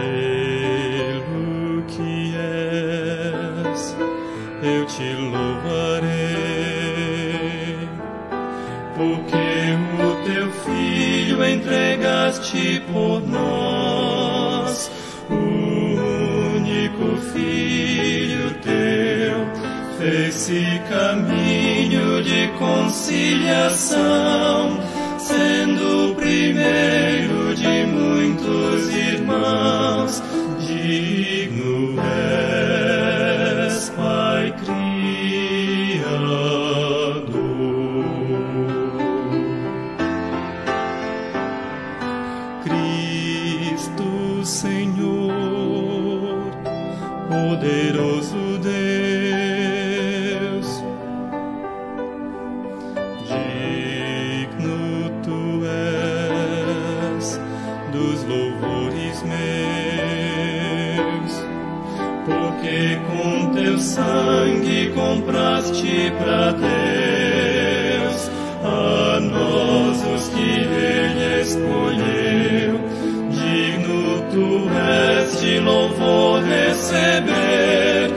Pelo que és, eu te louvarei, porque o teu Filho entregaste por nós, o único Filho teu, fez-se caminho de conciliação, sendo o primeiro de muitos irmãos. Digno és, Pai Criador. Cristo Senhor, poderoso Deus, digno tu és dos louvores meus, porque com teu sangue compraste pra Deus a nós os que Ele escolheu. Digno tu és de louvor receber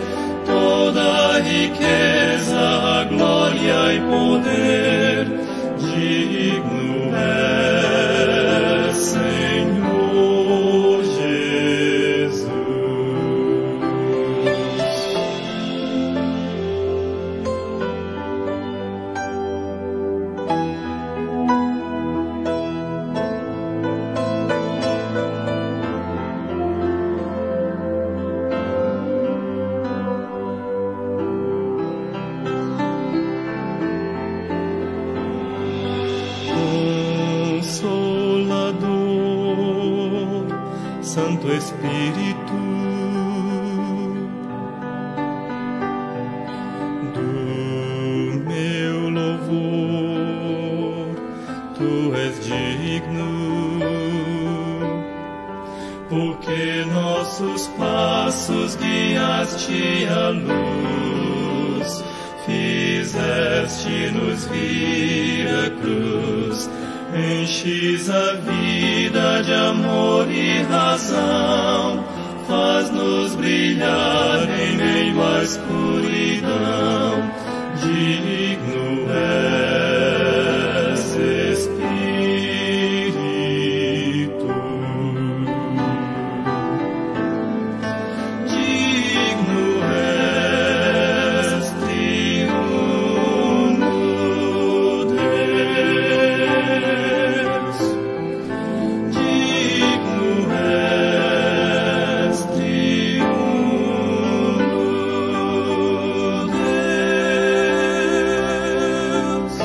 toda a riqueza, a glória e poder. Digno és, Senhor Jesus. Consolador, Santo Espírito, do meu louvor, tu és digno, porque nossos passos guiaste à luz, fizeste-nos vir à cruz. Enches a vida de amor e razão, faz-nos brilhar em meio à escuridão. Digno és, Espírito. Digno és, triuno Deus. Digno és, triuno Deus.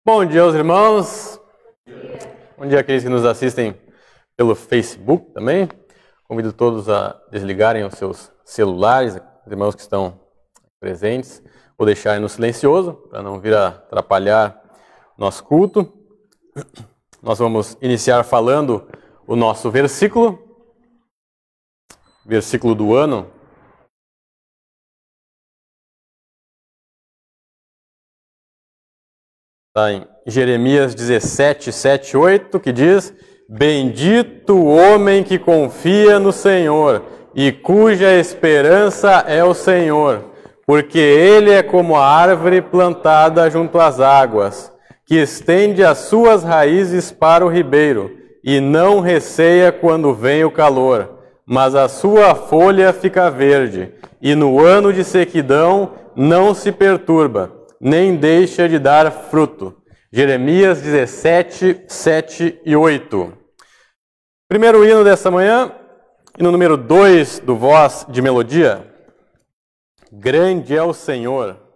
Bom dia aos irmãos, bom dia àqueles que nos assistem pelo Facebook também. Convido todos a desligarem os seus celulares, os irmãos que estão presentes, vou deixar no silencioso para não vir a atrapalhar o nosso culto. Nós vamos iniciar falando o nosso versículo do ano. Está em Jeremias 17, 7, 8, que diz: Bendito o homem que confia no Senhor e cuja esperança é o Senhor, porque ele é como a árvore plantada junto às águas, que estende as suas raízes para o ribeiro e não receia quando vem o calor, mas a sua folha fica verde e no ano de sequidão não se perturba, nem deixa de dar fruto. Jeremias 17, 7 e 8. Primeiro hino dessa manhã, hino número 2 do Voz de Melodia. Grande é o Senhor.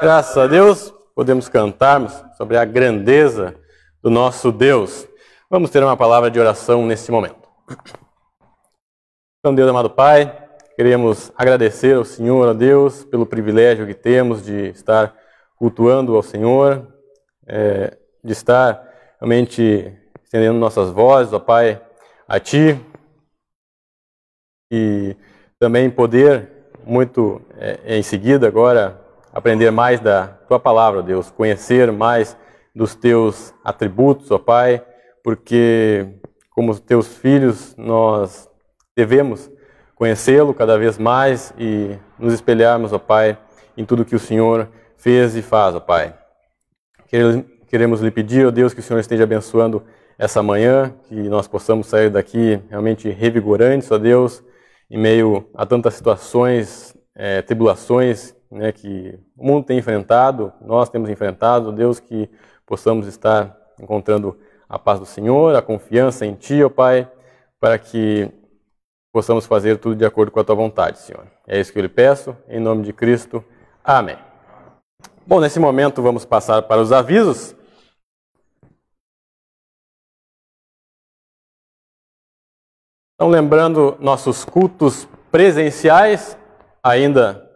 Graças a Deus, podemos cantarmos sobre a grandeza do nosso Deus. Vamos ter uma palavra de oração neste momento. Então, Deus amado Pai, queremos agradecer ao Senhor, a Deus, pelo privilégio que temos de estar cultuando ao Senhor, de estar realmente estendendo nossas vozes, ó Pai, a Ti, e também poder, muito em seguida agora, aprender mais da Tua Palavra, Deus, conhecer mais dos Teus atributos, ó Pai, porque como Teus filhos nós devemos conhecê-lo cada vez mais e nos espelharmos, ó Pai, em tudo que o Senhor fez e faz, ó Pai. Queremos lhe pedir, ó Deus, que o Senhor esteja abençoando essa manhã, que nós possamos sair daqui realmente revigorantes, ó Deus, em meio a tantas situações, tribulações, né, que o mundo tem enfrentado, nós temos enfrentado, ó Deus, que possamos estar encontrando a paz do Senhor, a confiança em Ti, ó Pai, para que possamos fazer tudo de acordo com a Tua vontade, Senhor. É isso que eu lhe peço, em nome de Cristo. Amém. Bom, nesse momento vamos passar para os avisos. Então, lembrando nossos cultos presenciais, ainda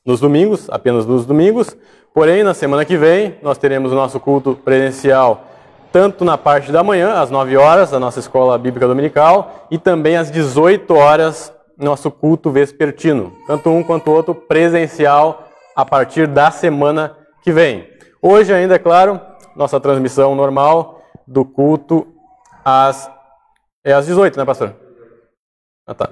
nos domingos, apenas nos domingos. Porém, na semana que vem, nós teremos o nosso culto presencial tanto na parte da manhã, às 9 horas, da nossa Escola Bíblica Dominical, e também às 18 horas, nosso culto vespertino. Tanto um quanto o outro presencial a partir da semana que vem. Hoje ainda, é claro, nossa transmissão normal do culto às 18, né, pastor? Ah, tá.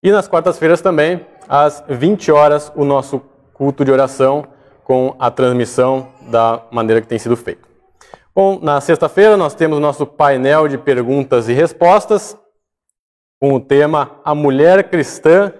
E nas quartas-feiras também, às 20 horas, o nosso culto de oração com a transmissão da maneira que tem sido feito. Bom, na sexta-feira nós temos o nosso painel de perguntas e respostas com o tema A Mulher Cristã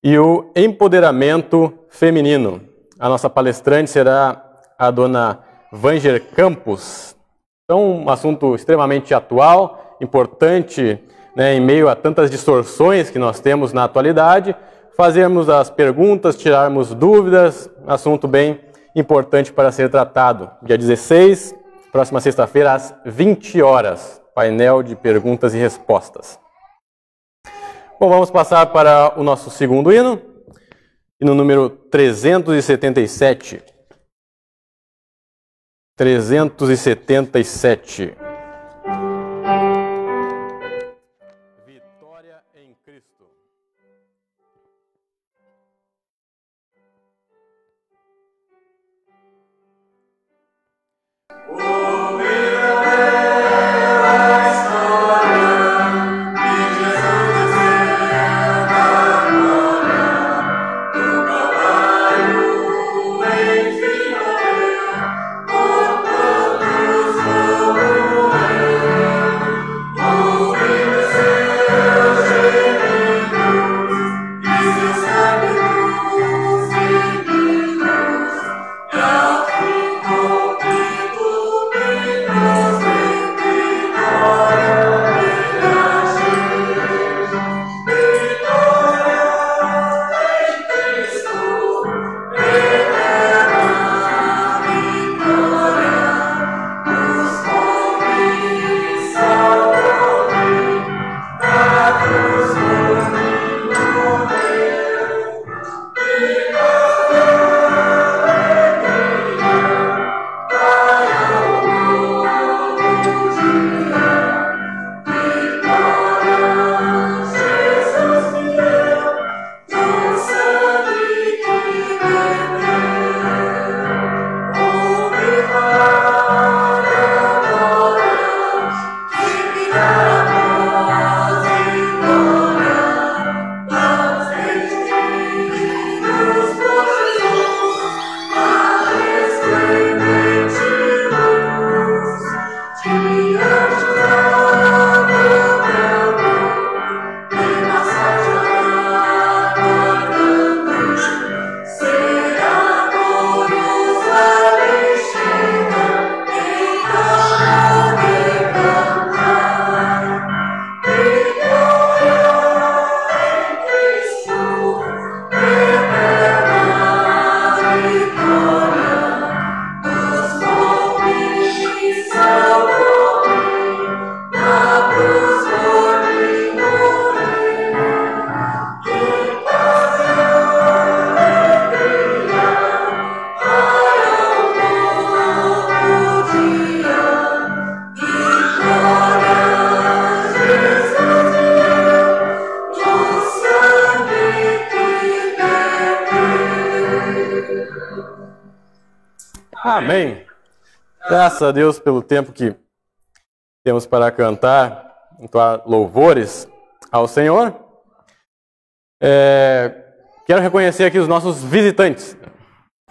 e o Empoderamento Feminino. A nossa palestrante será a dona Vanger Campos. Então, um assunto extremamente atual, importante, né, em meio a tantas distorções que nós temos na atualidade, fazermos as perguntas, tirarmos dúvidas, assunto bem importante para ser tratado. Dia 16, próxima sexta-feira, às 20 horas, painel de perguntas e respostas. Bom, vamos passar para o nosso segundo hino, hino número 377. 377. Vitória em Cristo. Amém. Graças a Deus pelo tempo que temos para cantar, entoar louvores ao Senhor. Quero reconhecer aqui os nossos visitantes.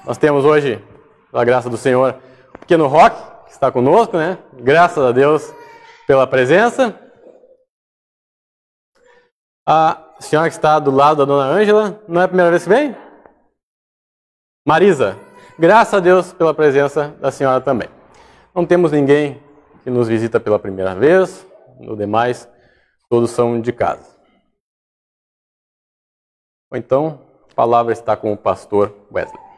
Nós temos hoje, pela graça do Senhor, o pequeno Roque, que está conosco, né? Graças a Deus pela presença. A senhora que está do lado da dona Ângela, não é a primeira vez que vem? Marisa, graças a Deus pela presença da senhora também. Não temos ninguém que nos visita pela primeira vez, no demais, todos são de casa. Ou então, a palavra está com o pastor Wesley.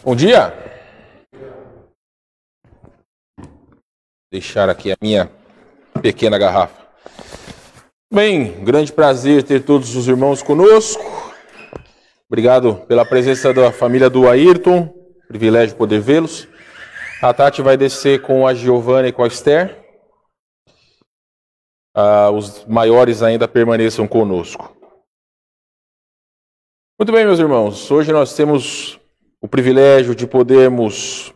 Bom dia! Deixar aqui a minha pequena garrafa. Bem, grande prazer ter todos os irmãos conosco. Obrigado pela presença da família do Ayrton, privilégio poder vê-los. A Tati vai descer com a Giovana e com a Esther. Os maiores ainda permaneçam conosco. Muito bem, meus irmãos, hoje nós temos o privilégio de podermos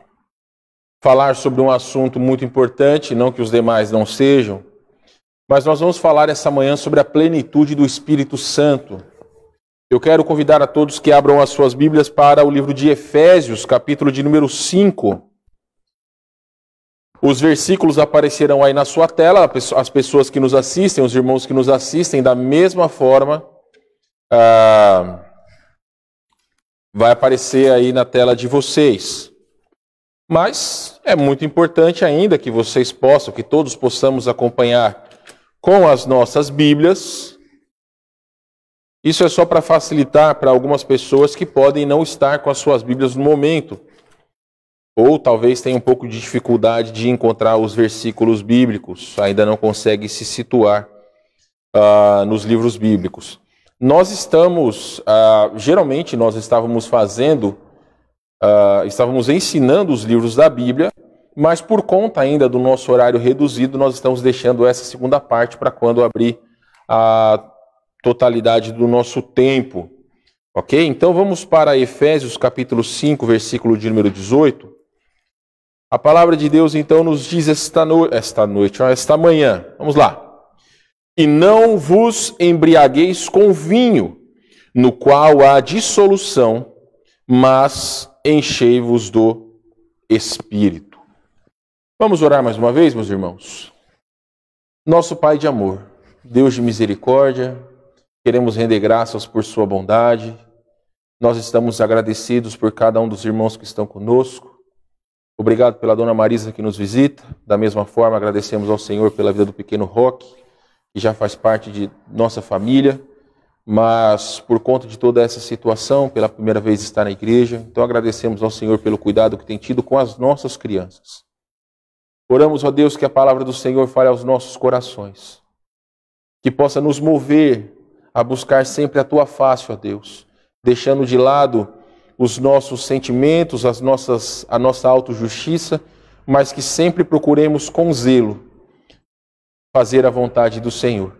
falar sobre um assunto muito importante, não que os demais não sejam, mas nós vamos falar essa manhã sobre a plenitude do Espírito Santo. Eu quero convidar a todos que abram as suas Bíblias para o livro de Efésios, capítulo de número 5. Os versículos aparecerão aí na sua tela, as pessoas que nos assistem, os irmãos que nos assistem, da mesma forma, vai aparecer aí na tela de vocês. Mas é muito importante ainda que vocês possam, que todos possamos acompanhar com as nossas Bíblias. Isso é só para facilitar para algumas pessoas que podem não estar com as suas Bíblias no momento. Ou talvez tenham um pouco de dificuldade de encontrar os versículos bíblicos, ainda não consegue se situar nos livros bíblicos. Nós estamos, geralmente nós estávamos ensinando os livros da Bíblia, mas por conta ainda do nosso horário reduzido, nós estamos deixando essa segunda parte para quando abrir a totalidade do nosso tempo. Ok? Então vamos para Efésios capítulo 5, versículo de número 18. A palavra de Deus então nos diz esta manhã. Vamos lá. E não vos embriagueis com vinho, no qual há dissolução, mas enchei-vos do Espírito. Vamos orar mais uma vez, meus irmãos? Nosso Pai de amor, Deus de misericórdia, queremos render graças por sua bondade. Nós estamos agradecidos por cada um dos irmãos que estão conosco. Obrigado pela dona Marisa que nos visita. Da mesma forma, agradecemos ao Senhor pela vida do pequeno Roque, que já faz parte de nossa família, mas por conta de toda essa situação, pela primeira vez está na igreja, então agradecemos ao Senhor pelo cuidado que tem tido com as nossas crianças. Oramos, ó Deus, que a palavra do Senhor fale aos nossos corações, que possa nos mover a buscar sempre a Tua face, ó Deus, deixando de lado os nossos sentimentos, a nossa autojustiça, mas que sempre procuremos com zelo fazer a vontade do Senhor.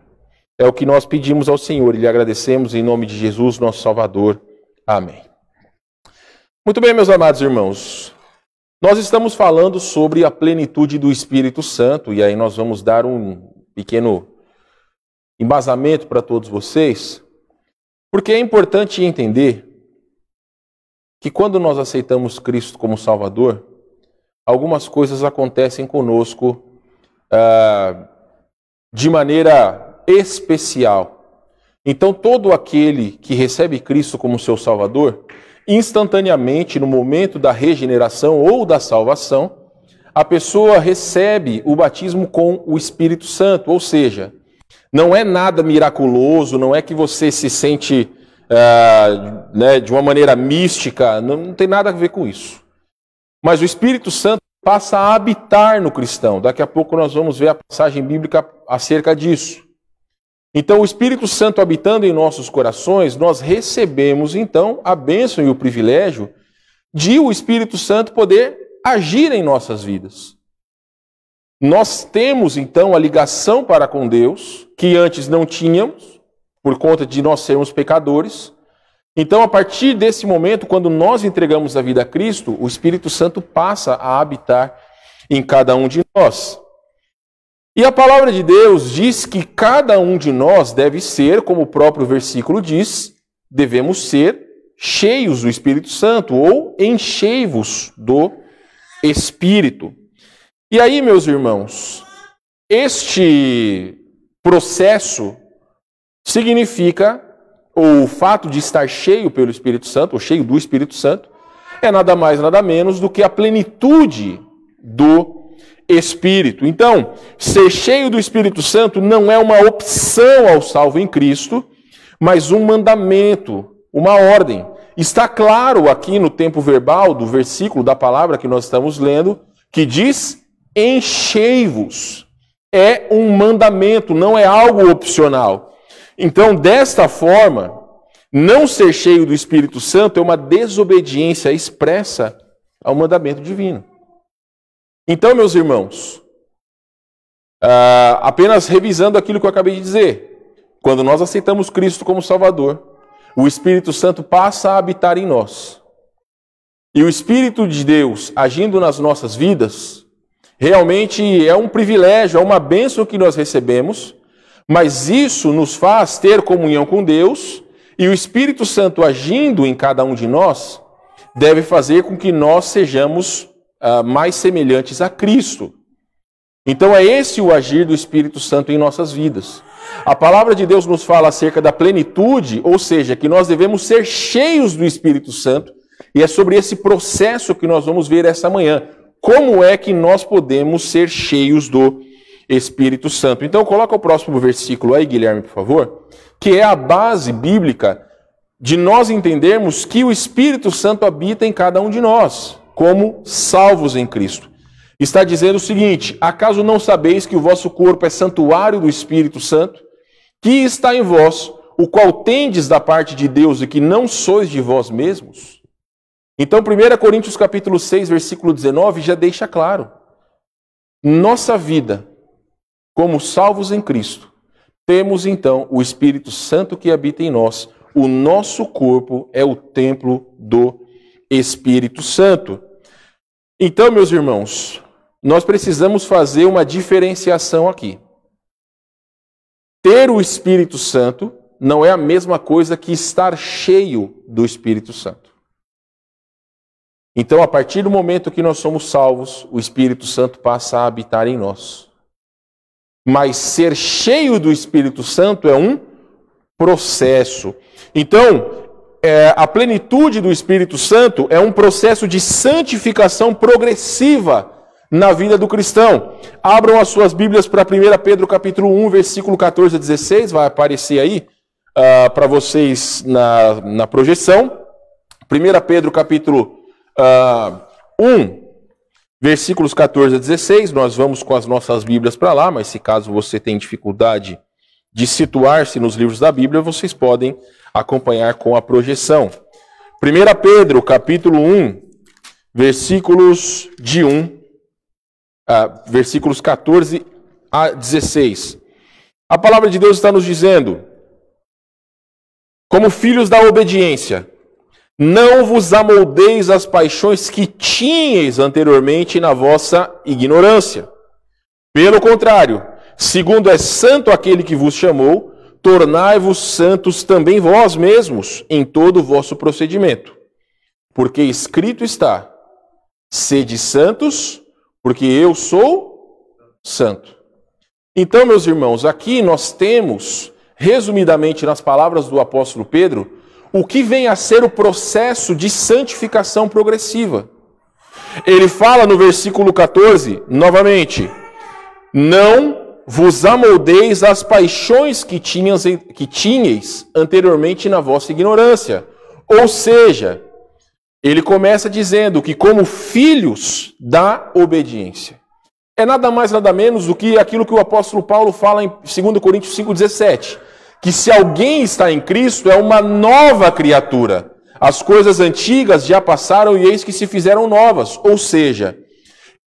É o que nós pedimos ao Senhor e lhe agradecemos em nome de Jesus, nosso Salvador. Amém. Muito bem, meus amados irmãos. Nós estamos falando sobre a plenitude do Espírito Santo e aí nós vamos dar um pequeno embasamento para todos vocês, porque é importante entender que quando nós aceitamos Cristo como Salvador, algumas coisas acontecem conosco de maneira especial. Então, todo aquele que recebe Cristo como seu Salvador, instantaneamente, no momento da regeneração ou da salvação, a pessoa recebe o batismo com o Espírito Santo, ou seja, não é nada miraculoso, não é que você se sente de uma maneira mística, não tem nada a ver com isso. Mas o Espírito Santo passa a habitar no cristão. Daqui a pouco nós vamos ver a passagem bíblica acerca disso. Então, o Espírito Santo habitando em nossos corações, nós recebemos, então, a bênção e o privilégio de o Espírito Santo poder agir em nossas vidas. Nós temos, então, a ligação para com Deus, que antes não tínhamos, por conta de nós sermos pecadores. Então, a partir desse momento, quando nós entregamos a vida a Cristo, o Espírito Santo passa a habitar em cada um de nós. E a palavra de Deus diz que cada um de nós deve ser, como o próprio versículo diz, devemos ser cheios do Espírito Santo, ou enchei-vos do Espírito. E aí, meus irmãos, este processo significa, ou o fato de estar cheio pelo Espírito Santo, ou cheio do Espírito Santo, é nada mais, nada menos do que a plenitude do Espírito. Então, ser cheio do Espírito Santo não é uma opção ao salvo em Cristo, mas um mandamento, uma ordem. Está claro aqui no tempo verbal do versículo da palavra que nós estamos lendo, que diz: enchei-vos. É um mandamento, não é algo opcional. Então, desta forma, não ser cheio do Espírito Santo é uma desobediência expressa ao mandamento divino. Então, meus irmãos, apenas revisando aquilo que eu acabei de dizer, quando nós aceitamos Cristo como Salvador, o Espírito Santo passa a habitar em nós. E o Espírito de Deus agindo nas nossas vidas, realmente é um privilégio, é uma bênção que nós recebemos, mas isso nos faz ter comunhão com Deus, e o Espírito Santo agindo em cada um de nós, deve fazer com que nós sejamos mais semelhantes a Cristo. Então é esse o agir do Espírito Santo em nossas vidas. A palavra de Deus nos fala acerca da plenitude, ou seja, que nós devemos ser cheios do Espírito Santo, e é sobre esse processo que nós vamos ver essa manhã. Como é que nós podemos ser cheios do Espírito Santo? Então coloca o próximo versículo aí, Guilherme, por favor, que é a base bíblica de nós entendermos que o Espírito Santo habita em cada um de nós, como salvos em Cristo. Está dizendo o seguinte: acaso não sabeis que o vosso corpo é santuário do Espírito Santo, que está em vós, o qual tendes da parte de Deus e que não sois de vós mesmos? Então 1 Coríntios capítulo 6, versículo 19 já deixa claro. Nossa vida, como salvos em Cristo, temos então o Espírito Santo que habita em nós. O nosso corpo é o templo do Espírito Santo. Então, meus irmãos, nós precisamos fazer uma diferenciação aqui. Ter o Espírito Santo não é a mesma coisa que estar cheio do Espírito Santo. Então, a partir do momento que nós somos salvos, o Espírito Santo passa a habitar em nós. Mas ser cheio do Espírito Santo é um processo. Então, a plenitude do Espírito Santo é um processo de santificação progressiva na vida do cristão. Abram as suas Bíblias para 1 Pedro capítulo 1, versículo 14 a 16, vai aparecer aí para vocês na projeção. 1 Pedro capítulo 1, versículos 14 a 16, nós vamos com as nossas Bíblias para lá, mas se caso você tem dificuldade de situar-se nos livros da Bíblia, vocês podem acompanhar com a projeção. 1 Pedro, capítulo 1, versículos de versículos 14 a 16. A palavra de Deus está nos dizendo: como filhos da obediência, não vos amoldeis às paixões que tinhais anteriormente na vossa ignorância. Pelo contrário, segundo é santo aquele que vos chamou, tornai-vos santos também vós mesmos em todo o vosso procedimento. Porque escrito está: sede santos, porque eu sou santo. Então, meus irmãos, aqui nós temos, resumidamente nas palavras do apóstolo Pedro, o que vem a ser o processo de santificação progressiva. Ele fala no versículo 14, novamente: não vos amoldeis às paixões que tinhais anteriormente na vossa ignorância. Ou seja, Ele começa dizendo que como filhos da obediência. É nada mais, nada menos do que aquilo que o apóstolo Paulo fala em 2 Coríntios 5,17. Que se alguém está em Cristo, é uma nova criatura. As coisas antigas já passaram e eis que se fizeram novas. Ou seja,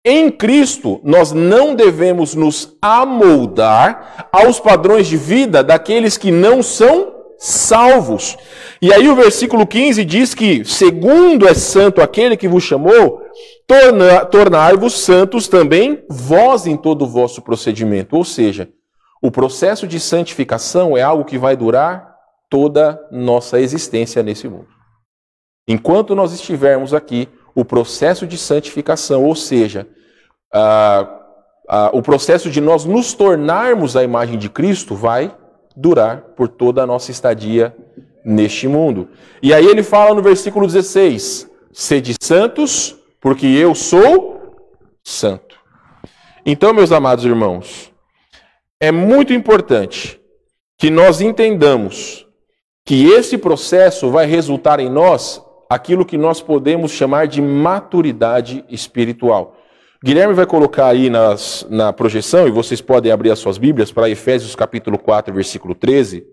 em Cristo, nós não devemos nos amoldar aos padrões de vida daqueles que não são salvos. E aí o versículo 15 diz que, segundo é santo aquele que vos chamou, tornai-vos santos também vós em todo o vosso procedimento. Ou seja, o processo de santificação é algo que vai durar toda nossa existência nesse mundo. Enquanto nós estivermos aqui, o processo de santificação, ou seja, o processo de nós nos tornarmos a imagem de Cristo vai durar por toda a nossa estadia neste mundo. E aí ele fala no versículo 16, sede santos, porque eu sou santo. Então, meus amados irmãos, é muito importante que nós entendamos que esse processo vai resultar em nós aquilo que nós podemos chamar de maturidade espiritual. Guilherme vai colocar aí na projeção, e vocês podem abrir as suas Bíblias para Efésios capítulo 4, versículo 13,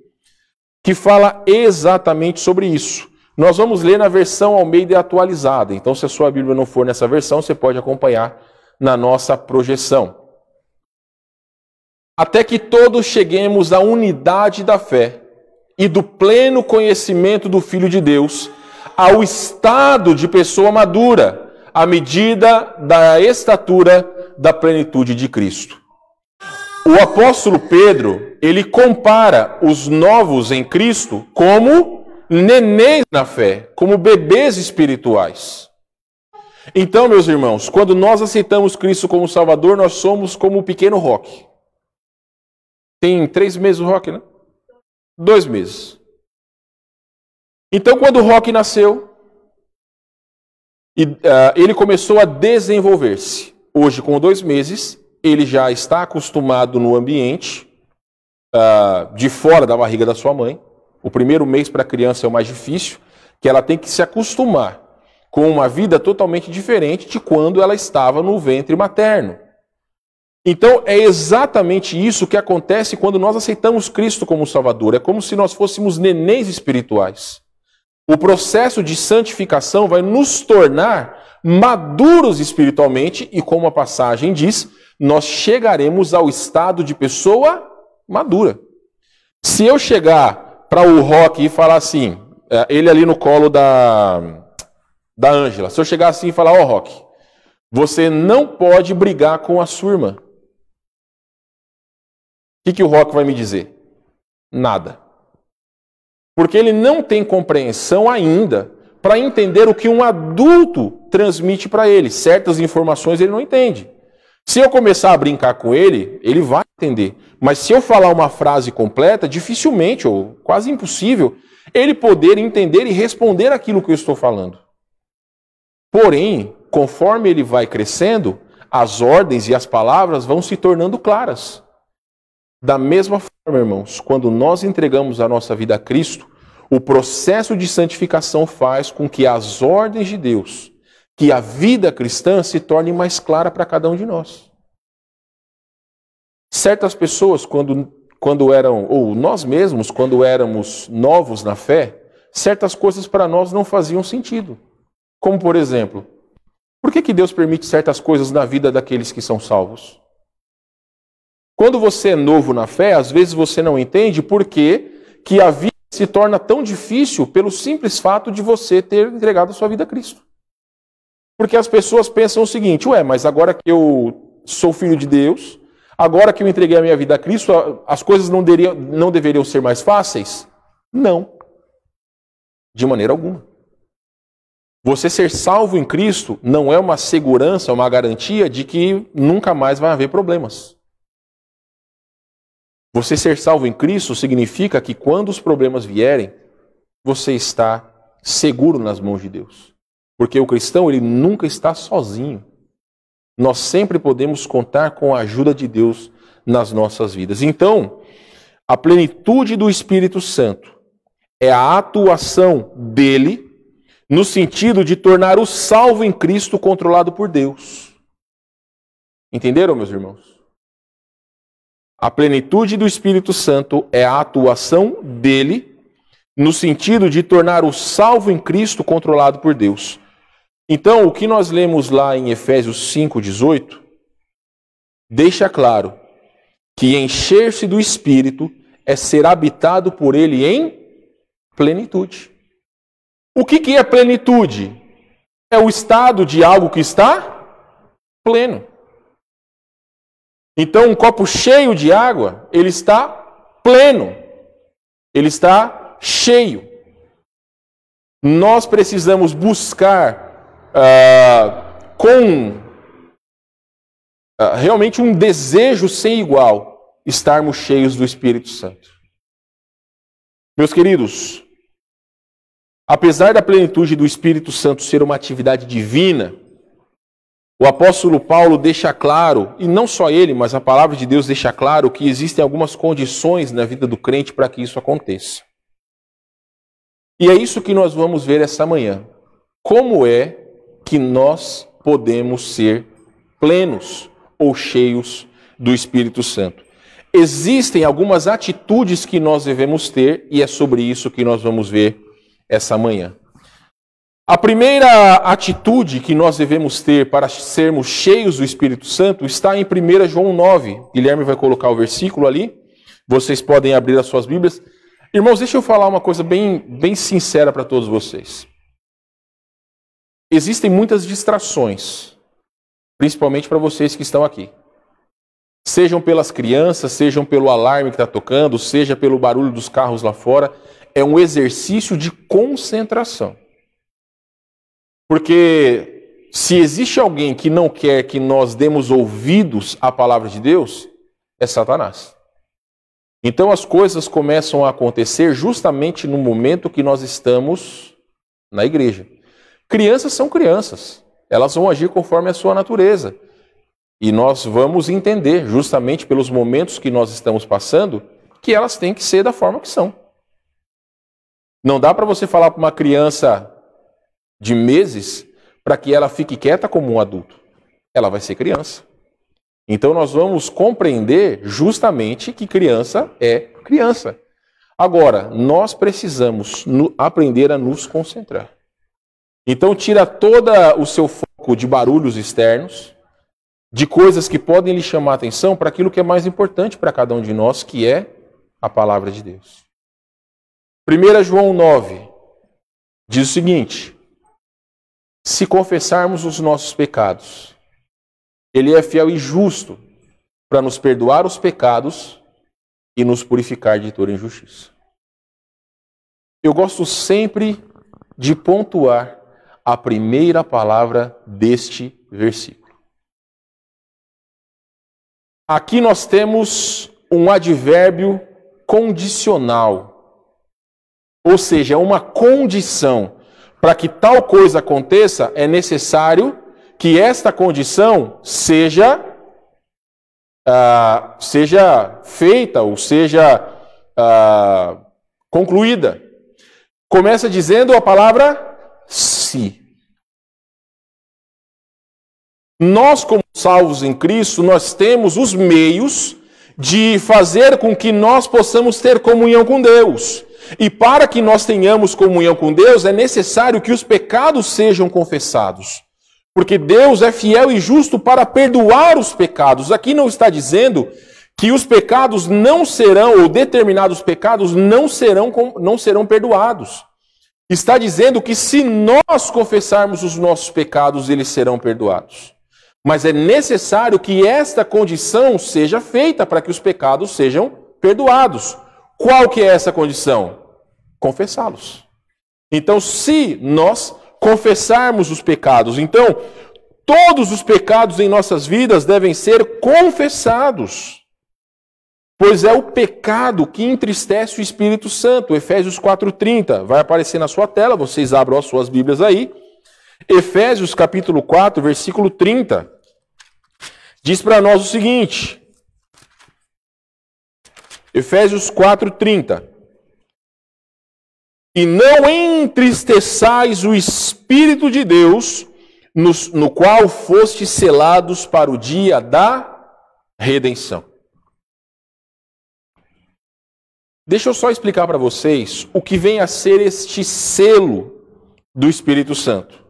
que fala exatamente sobre isso. Nós vamos ler na versão Almeida atualizada, então se a sua Bíblia não for nessa versão, você pode acompanhar na nossa projeção. Até que todos cheguemos à unidade da fé e do pleno conhecimento do Filho de Deus, ao estado de pessoa madura, à medida da estatura da plenitude de Cristo. O apóstolo Pedro, ele compara os novos em Cristo como nenéns na fé, como bebês espirituais. Então, meus irmãos, quando nós aceitamos Cristo como Salvador, nós somos como o pequeno Roque. Tem 3 meses o Roque, né? 2 meses. Então, quando o Roque nasceu, ele começou a desenvolver-se. Hoje, com 2 meses, ele já está acostumado no ambiente de fora da barriga da sua mãe. O primeiro mês para a criança é o mais difícil, que ela tem que se acostumar com uma vida totalmente diferente de quando ela estava no ventre materno. Então, é exatamente isso que acontece quando nós aceitamos Cristo como Salvador. É como se nós fôssemos nenéns espirituais. O processo de santificação vai nos tornar maduros espiritualmente e, como a passagem diz, nós chegaremos ao estado de pessoa madura. Se eu chegar para o Roque e falar assim, ele ali no colo da Ângela, se eu chegar assim e falar, ó Roque, você não pode brigar com a sua irmã. O que o Roque vai me dizer? Nada. Porque ele não tem compreensão ainda para entender o que um adulto transmite para ele. Certas informações ele não entende. Se eu começar a brincar com ele, ele vai entender. Mas se eu falar uma frase completa, dificilmente, ou quase impossível, ele poder entender e responder aquilo que eu estou falando. Porém, conforme ele vai crescendo, as ordens e as palavras vão se tornando claras. Da mesma forma, irmãos, quando nós entregamos a nossa vida a Cristo, o processo de santificação faz com que as ordens de Deus, que a vida cristã se torne mais clara para cada um de nós. Certas pessoas, quando eram, ou nós mesmos, quando éramos novos na fé, certas coisas para nós não faziam sentido. Como, por exemplo, por que Deus permite certas coisas na vida daqueles que são salvos? Quando você é novo na fé, às vezes você não entende por que a vida se torna tão difícil pelo simples fato de você ter entregado a sua vida a Cristo. Porque as pessoas pensam o seguinte, mas agora que eu sou filho de Deus, agora que eu entreguei a minha vida a Cristo, as coisas não deveriam ser mais fáceis? Não. De maneira alguma. Você ser salvo em Cristo não é uma segurança, uma garantia de que nunca mais vai haver problemas. Você ser salvo em Cristo significa que quando os problemas vierem, você está seguro nas mãos de Deus. Porque o cristão, ele nunca está sozinho. Nós sempre podemos contar com a ajuda de Deus nas nossas vidas. Então, a plenitude do Espírito Santo é a atuação dele no sentido de tornar o salvo em Cristo controlado por Deus. Entenderam, meus irmãos? A plenitude do Espírito Santo é a atuação dele no sentido de tornar o salvo em Cristo controlado por Deus. Então, o que nós lemos lá em Efésios 5:18 deixa claro que encher-se do Espírito é ser habitado por ele em plenitude. O que é plenitude? É o estado de algo que está pleno. Então, um copo cheio de água, ele está pleno. Ele está cheio. Nós precisamos buscar realmente um desejo sem igual, estarmos cheios do Espírito Santo. Meus queridos, apesar da plenitude do Espírito Santo ser uma atividade divina, o apóstolo Paulo deixa claro, e não só ele, mas a palavra de Deus deixa claro que existem algumas condições na vida do crente para que isso aconteça. E é isso que nós vamos ver essa manhã. Como é que nós podemos ser plenos ou cheios do Espírito Santo? Existem algumas atitudes que nós devemos ter, e é sobre isso que nós vamos ver essa manhã. A primeira atitude que nós devemos ter para sermos cheios do Espírito Santo está em 1 João 9. Guilherme vai colocar o versículo ali. Vocês podem abrir as suas Bíblias. Irmãos, deixa eu falar uma coisa bem sincera para todos vocês. Existem muitas distrações, principalmente para vocês que estão aqui. Sejam pelas crianças, sejam pelo alarme que está tocando, seja pelo barulho dos carros lá fora. É um exercício de concentração. Porque se existe alguém que não quer que nós demos ouvidos à palavra de Deus, é Satanás. Então as coisas começam a acontecer justamente no momento que nós estamos na igreja. Crianças são crianças, elas vão agir conforme a sua natureza. E nós vamos entender, justamente pelos momentos que nós estamos passando, que elas têm que ser da forma que são. Não dá para você falar para uma criança de meses para que ela fique quieta como um adulto. Ela vai ser criança. Então nós vamos compreender justamente que criança é criança. Agora, nós precisamos aprender a nos concentrar. Então tira todo o seu foco de barulhos externos, de coisas que podem lhe chamar a atenção para aquilo que é mais importante para cada um de nós, que é a palavra de Deus. 1 João 9 diz o seguinte: se confessarmos os nossos pecados, Ele é fiel e justo para nos perdoar os pecados e nos purificar de toda injustiça. Eu gosto sempre de pontuar a primeira palavra deste versículo. Aqui nós temos um advérbio condicional, ou seja, uma condição. Para que tal coisa aconteça, é necessário que esta condição seja feita ou seja concluída. Começa dizendo a palavra se. Nós, como salvos em Cristo, nós temos os meios de fazer com que nós possamos ter comunhão com Deus. E para que nós tenhamos comunhão com Deus, é necessário que os pecados sejam confessados. Porque Deus é fiel e justo para perdoar os pecados. Aqui não está dizendo que os pecados não serão, ou determinados pecados não serão perdoados. Está dizendo que se nós confessarmos os nossos pecados, eles serão perdoados. Mas é necessário que esta condição seja feita para que os pecados sejam perdoados. Qual que é essa condição? Confessá-los. Então, se nós confessarmos os pecados, então, todos os pecados em nossas vidas devem ser confessados. Pois é o pecado que entristece o Espírito Santo. Efésios 4:30. Vai aparecer na sua tela, vocês abram as suas Bíblias aí. Efésios capítulo 4, versículo 30. Diz para nós o seguinte. Efésios 4:30. E não entristeçais o Espírito de Deus, no qual fostes selados para o dia da redenção. Deixa eu só explicar para vocês o que vem a ser este selo do Espírito Santo.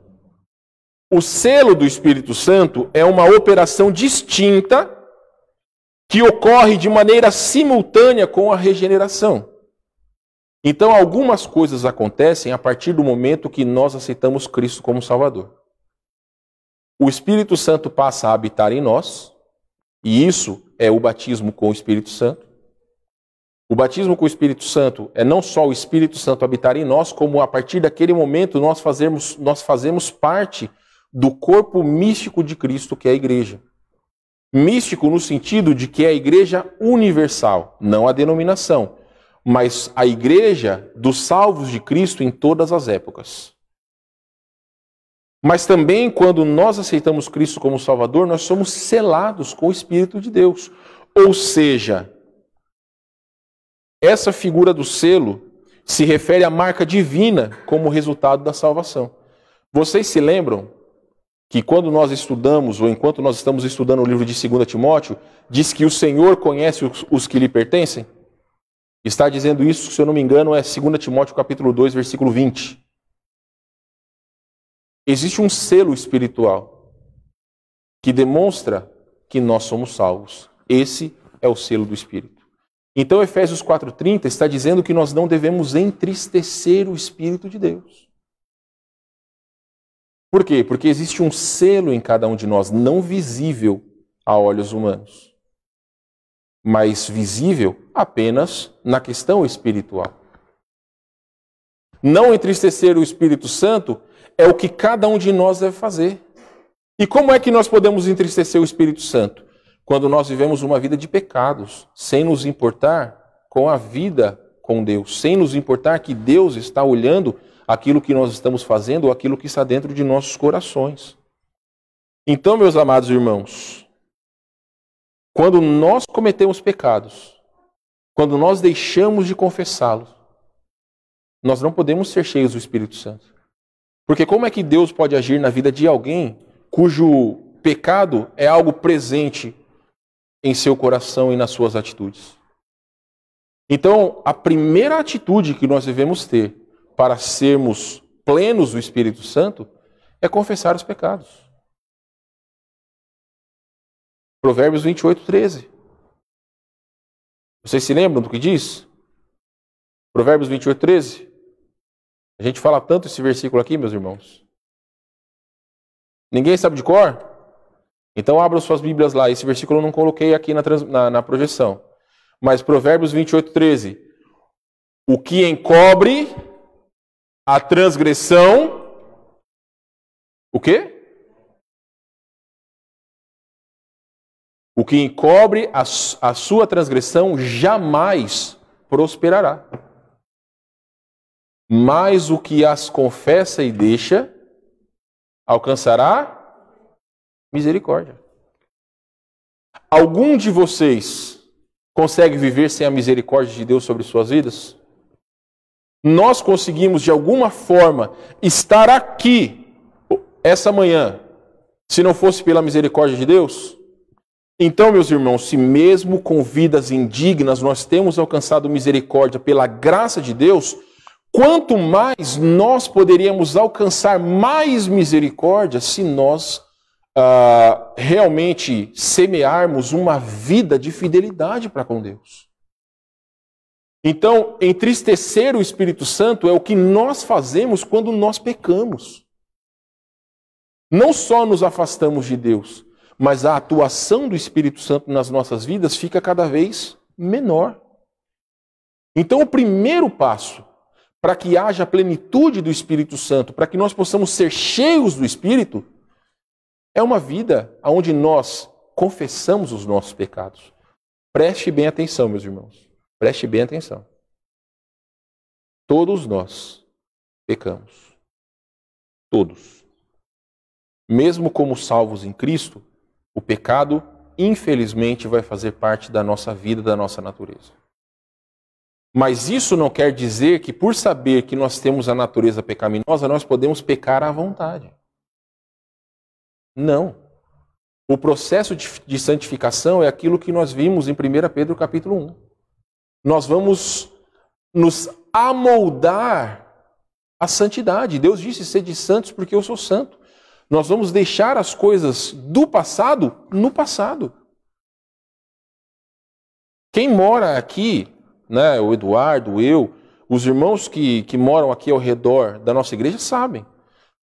O selo do Espírito Santo é uma operação distinta que ocorre de maneira simultânea com a regeneração. Então, algumas coisas acontecem a partir do momento que nós aceitamos Cristo como Salvador. O Espírito Santo passa a habitar em nós, e isso é o batismo com o Espírito Santo. O batismo com o Espírito Santo é não só o Espírito Santo habitar em nós, como a partir daquele momento nós fazemos parte do corpo místico de Cristo, que é a igreja. Místico no sentido de que é a igreja universal, não a denominação, mas a igreja dos salvos de Cristo em todas as épocas. Mas também, quando nós aceitamos Cristo como Salvador, nós somos selados com o Espírito de Deus. Ou seja, essa figura do selo se refere à marca divina como resultado da salvação. Vocês se lembram que quando nós estudamos, ou enquanto nós estamos estudando o livro de 2 Timóteo, diz que o Senhor conhece os que lhe pertencem? Está dizendo isso, se eu não me engano, é 2 Timóteo capítulo 2, versículo 20. Existe um selo espiritual que demonstra que nós somos salvos. Esse é o selo do Espírito. Então, Efésios 4,30 está dizendo que nós não devemos entristecer o Espírito de Deus. Por quê? Porque existe um selo em cada um de nós, não visível a olhos humanos, mas visível apenas na questão espiritual. Não entristecer o Espírito Santo é o que cada um de nós deve fazer. E como é que nós podemos entristecer o Espírito Santo? Quando nós vivemos uma vida de pecados, sem nos importar com a vida com Deus, sem nos importar que Deus está olhando aquilo que nós estamos fazendo ou aquilo que está dentro de nossos corações. Então, meus amados irmãos, quando nós cometemos pecados, quando nós deixamos de confessá-los, nós não podemos ser cheios do Espírito Santo. Porque como é que Deus pode agir na vida de alguém cujo pecado é algo presente em seu coração e nas suas atitudes? Então, a primeira atitude que nós devemos ter para sermos plenos do Espírito Santo é confessar os pecados. Provérbios 28:13. Vocês se lembram do que diz? Provérbios 28:13. A gente fala tanto esse versículo aqui, meus irmãos. Ninguém sabe de cor? Então abram suas Bíblias lá. Esse versículo eu não coloquei aqui na projeção. Mas Provérbios 28:13. O que encobre a transgressão... O quê? O que encobre a sua transgressão jamais prosperará. Mas o que as confessa e deixa alcançará misericórdia. Algum de vocês consegue viver sem a misericórdia de Deus sobre suas vidas? Nós conseguimos de alguma forma estar aqui essa manhã se não fosse pela misericórdia de Deus? Então, meus irmãos, se mesmo com vidas indignas nós temos alcançado misericórdia pela graça de Deus, quanto mais nós poderíamos alcançar mais misericórdia se nós realmente semearmos uma vida de fidelidade para com Deus. Então, entristecer o Espírito Santo é o que nós fazemos quando nós pecamos. Não só nos afastamos de Deus, mas a atuação do Espírito Santo nas nossas vidas fica cada vez menor. Então, o primeiro passo para que haja plenitude do Espírito Santo, para que nós possamos ser cheios do Espírito, é uma vida onde nós confessamos os nossos pecados. Preste bem atenção, meus irmãos. Preste bem atenção. Todos nós pecamos. Todos. Mesmo como salvos em Cristo, o pecado, infelizmente, vai fazer parte da nossa vida, da nossa natureza. Mas isso não quer dizer que, por saber que nós temos a natureza pecaminosa, nós podemos pecar à vontade. Não. O processo de santificação é aquilo que nós vimos em 1 Pedro capítulo 1. Nós vamos nos amoldar à santidade. Deus disse, sede santos porque eu sou santo. Nós vamos deixar as coisas do passado no passado. Quem mora aqui, né, o Eduardo, eu, os irmãos que moram aqui ao redor da nossa igreja sabem.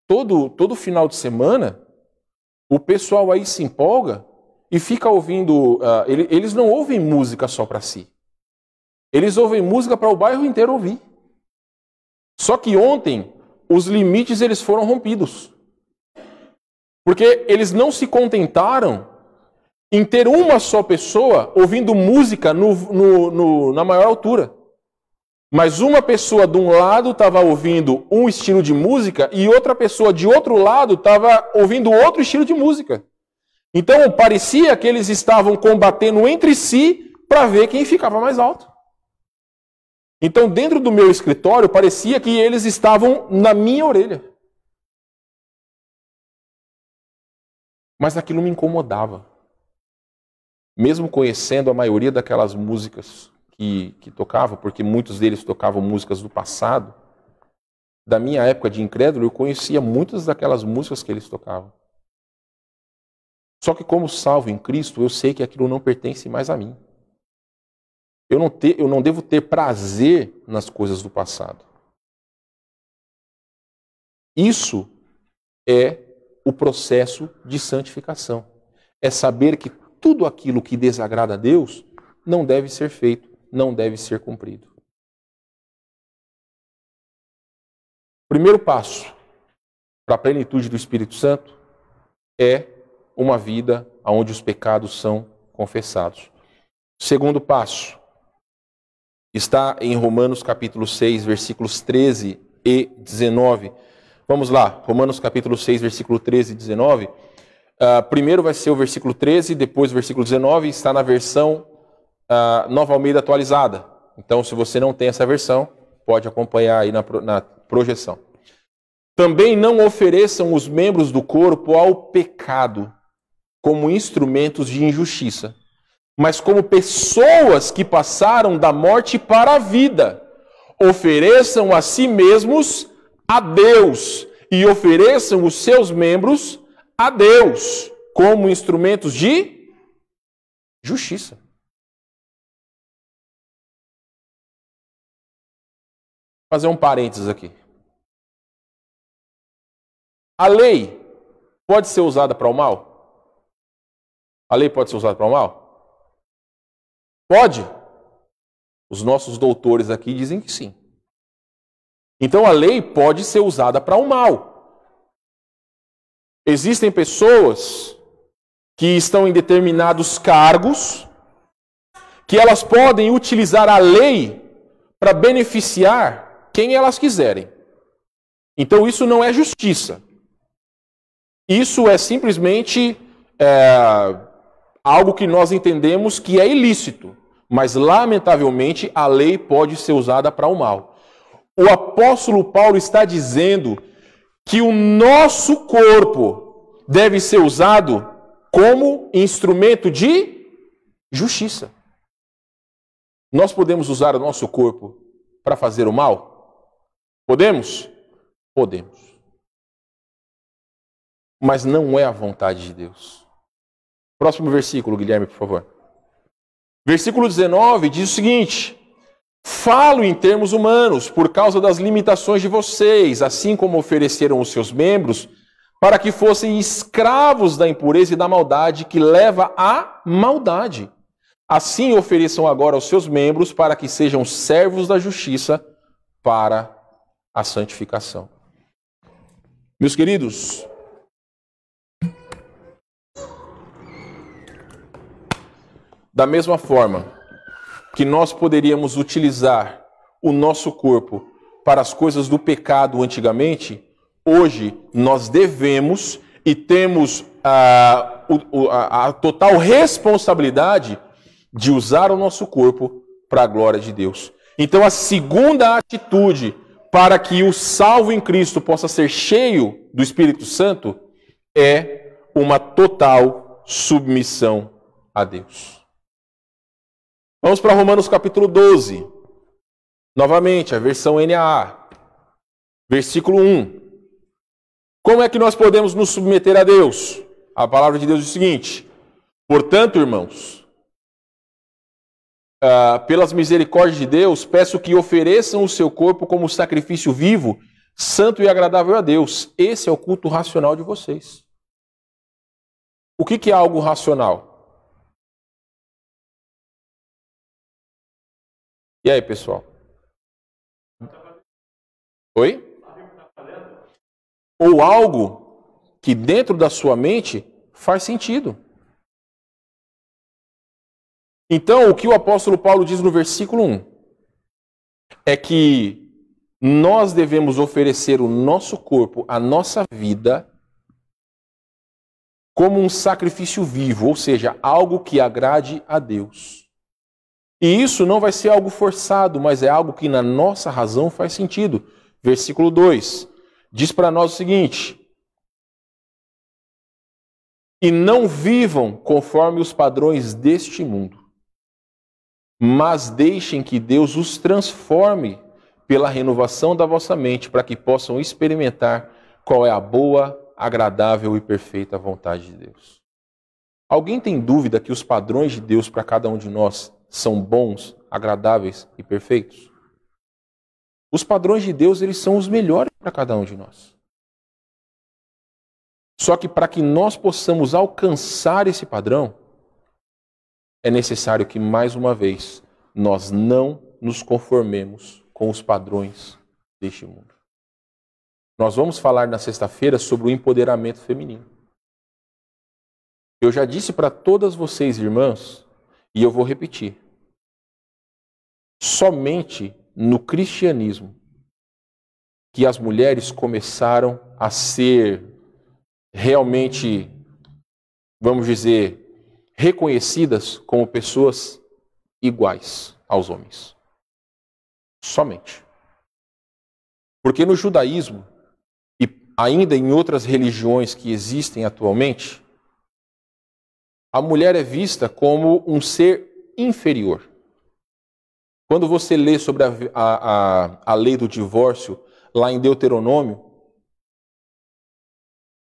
Todo final de semana, o pessoal aí se empolga e fica ouvindo. Eles não ouvem música só para si. Eles ouvem música para o bairro inteiro ouvir. Só que ontem, os limites eles foram rompidos. Porque eles não se contentaram em ter uma só pessoa ouvindo música na maior altura. Mas uma pessoa de um lado estava ouvindo um estilo de música e outra pessoa de outro lado estava ouvindo outro estilo de música. Então parecia que eles estavam combatendo entre si para ver quem ficava mais alto. Então dentro do meu escritório parecia que eles estavam na minha orelha. Mas aquilo me incomodava. Mesmo conhecendo a maioria daquelas músicas que tocavam, porque muitos deles tocavam músicas do passado, da minha época de incrédulo, eu conhecia muitas daquelas músicas que eles tocavam. Só que como salvo em Cristo, eu sei que aquilo não pertence mais a mim. Eu não devo ter prazer nas coisas do passado. Isso é o processo de santificação. É saber que tudo aquilo que desagrada a Deus não deve ser feito, não deve ser cumprido. Primeiro passo para a plenitude do Espírito Santo é uma vida onde os pecados são confessados. Segundo passo está em Romanos capítulo 6, versículos 13 e 19. Vamos lá, Romanos capítulo 6, versículo 13 e 19. Primeiro vai ser o versículo 13, depois o versículo 19, está na versão Nova Almeida atualizada. Então, se você não tem essa versão, pode acompanhar aí na projeção. Também não ofereçam os membros do corpo ao pecado como instrumentos de injustiça, mas como pessoas que passaram da morte para a vida. Ofereçam a si mesmos a Deus e ofereçam os seus membros a Deus como instrumentos de justiça. Vou fazer um parênteses aqui. A lei pode ser usada para o mal? A lei pode ser usada para o mal? Pode. Os nossos doutores aqui dizem que sim. Então a lei pode ser usada para o mal. Existem pessoas que estão em determinados cargos que elas podem utilizar a lei para beneficiar quem elas quiserem. Então isso não é justiça. Isso é simplesmente algo que nós entendemos que é ilícito. Mas, lamentavelmente, a lei pode ser usada para o mal. O apóstolo Paulo está dizendo que o nosso corpo deve ser usado como instrumento de justiça. Nós podemos usar o nosso corpo para fazer o mal? Podemos? Podemos. Mas não é a vontade de Deus. Próximo versículo, Guilherme, por favor. Versículo 19 diz o seguinte: falo em termos humanos, por causa das limitações de vocês, assim como ofereceram os seus membros, para que fossem escravos da impureza e da maldade que leva à maldade. Assim ofereçam agora os seus membros para que sejam servos da justiça para a santificação. Meus queridos, da mesma forma que nós poderíamos utilizar o nosso corpo para as coisas do pecado antigamente, hoje nós devemos e temos a total responsabilidade de usar o nosso corpo para a glória de Deus. Então, a segunda atitude para que o salvo em Cristo possa ser cheio do Espírito Santo é uma total submissão a Deus. Vamos para Romanos capítulo 12. Novamente, a versão NAA. Versículo 1. Como é que nós podemos nos submeter a Deus? A palavra de Deus diz o seguinte: portanto, irmãos, pelas misericórdias de Deus, peço que ofereçam o seu corpo como sacrifício vivo, santo e agradável a Deus. Esse é o culto racional de vocês. O que é algo racional? E aí, pessoal? Oi? Ou algo que dentro da sua mente faz sentido. Então, o que o apóstolo Paulo diz no versículo 1 é que nós devemos oferecer o nosso corpo, a nossa vida, como um sacrifício vivo, ou seja, algo que agrade a Deus. E isso não vai ser algo forçado, mas é algo que na nossa razão faz sentido. Versículo 2 diz para nós o seguinte: e não vivam conforme os padrões deste mundo, mas deixem que Deus os transforme pela renovação da vossa mente, para que possam experimentar qual é a boa, agradável e perfeita vontade de Deus. Alguém tem dúvida que os padrões de Deus para cada um de nós são bons, agradáveis e perfeitos? Os padrões de Deus, eles são os melhores para cada um de nós. Só que para que nós possamos alcançar esse padrão, é necessário que, mais uma vez, nós não nos conformemos com os padrões deste mundo. Nós vamos falar na sexta-feira sobre o empoderamento feminino. Eu já disse para todas vocês, irmãs, e eu vou repetir. Somente no cristianismo que as mulheres começaram a ser realmente, vamos dizer, reconhecidas como pessoas iguais aos homens. Somente. Porque no judaísmo, e ainda em outras religiões que existem atualmente, a mulher é vista como um ser inferior. Quando você lê sobre a lei do divórcio, lá em Deuteronômio,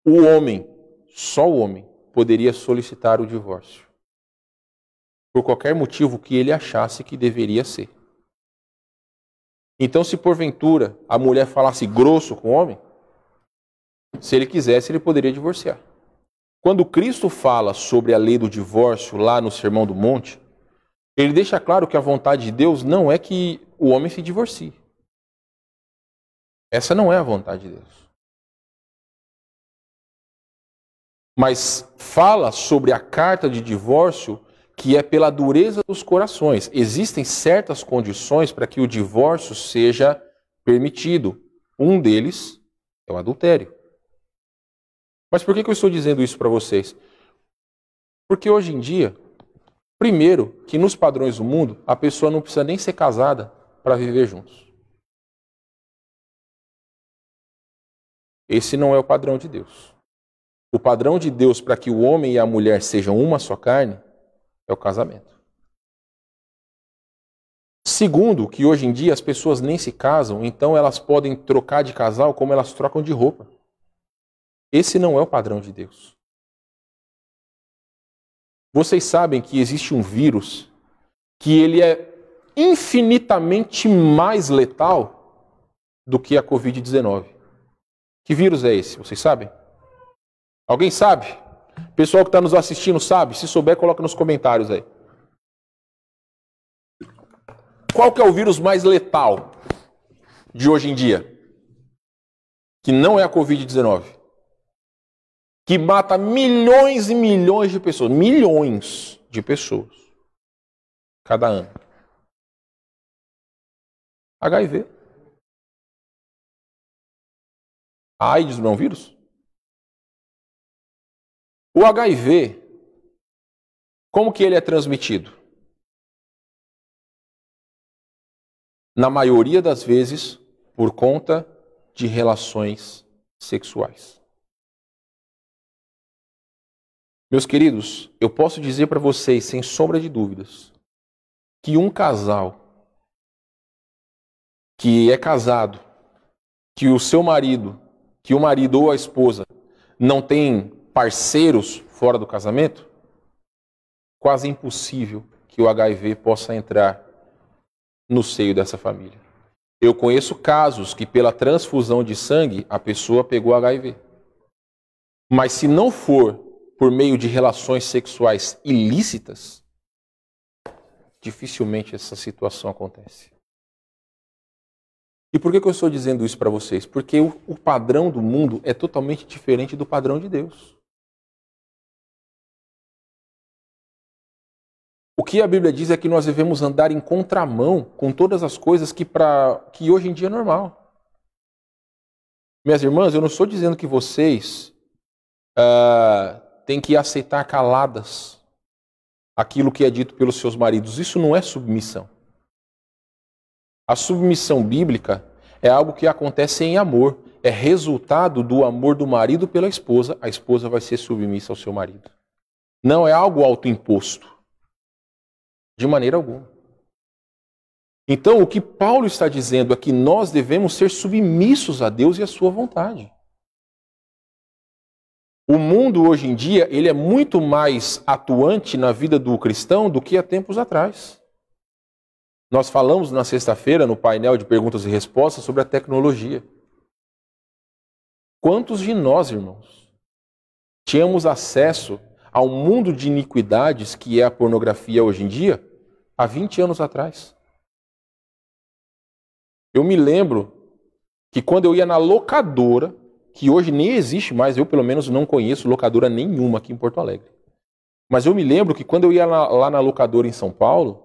o homem, só o homem, poderia solicitar o divórcio. Por qualquer motivo que ele achasse que deveria ser. Então, se porventura a mulher falasse grosso com o homem, se ele quisesse, ele poderia divorciar. Quando Cristo fala sobre a lei do divórcio lá no Sermão do Monte, ele deixa claro que a vontade de Deus não é que o homem se divorcie. Essa não é a vontade de Deus. Mas fala sobre a carta de divórcio que é pela dureza dos corações. Existem certas condições para que o divórcio seja permitido. Um deles é o adultério. Mas por que eu estou dizendo isso para vocês? Porque hoje em dia, primeiro, que nos padrões do mundo, a pessoa não precisa nem ser casada para viver juntos. Esse não é o padrão de Deus. O padrão de Deus para que o homem e a mulher sejam uma só carne é o casamento. Segundo, que hoje em dia as pessoas nem se casam, então elas podem trocar de casal como elas trocam de roupa. Esse não é o padrão de Deus. Vocês sabem que existe um vírus que ele é infinitamente mais letal do que a Covid-19. Que vírus é esse? Vocês sabem? Alguém sabe? O pessoal que está nos assistindo sabe? Se souber, coloca nos comentários aí. Qual que é o vírus mais letal de hoje em dia? Que não é a Covid-19. Que mata milhões e milhões de pessoas. Milhões de pessoas. Cada ano. HIV. A AIDS não é um vírus? O HIV, como que ele é transmitido? na maioria das vezes, por conta de relações sexuais. Meus queridos, eu posso dizer para vocês, sem sombra de dúvidas, que um casal que é casado, que o seu marido, que o marido ou a esposa não tem parceiros fora do casamento, quase impossível que o HIV possa entrar no seio dessa família. Eu conheço casos que pela transfusão de sangue a pessoa pegou HIV. Mas se não for por meio de relações sexuais ilícitas, dificilmente essa situação acontece. E por que eu estou dizendo isso para vocês? Porque o padrão do mundo é totalmente diferente do padrão de Deus. O que a Bíblia diz é que nós devemos andar em contramão com todas as coisas que hoje em dia é normal. Minhas irmãs, eu não estou dizendo que vocês têm que aceitar caladas aquilo que é dito pelos seus maridos. Isso não é submissão. A submissão bíblica é algo que acontece em amor. É resultado do amor do marido pela esposa. A esposa vai ser submissa ao seu marido. Não é algo autoimposto. De maneira alguma. Então, o que Paulo está dizendo é que nós devemos ser submissos a Deus e à sua vontade. O mundo hoje em dia, ele é muito mais atuante na vida do cristão do que há tempos atrás. Nós falamos na sexta-feira, no painel de perguntas e respostas, sobre a tecnologia. Quantos de nós, irmãos, tínhamos acesso ao mundo de iniquidades que é a pornografia hoje em dia, há 20 anos atrás? Eu me lembro que quando eu ia na locadora, que hoje nem existe mais, eu pelo menos não conheço locadora nenhuma aqui em Porto Alegre. Mas eu me lembro que quando eu ia lá na locadora em São Paulo,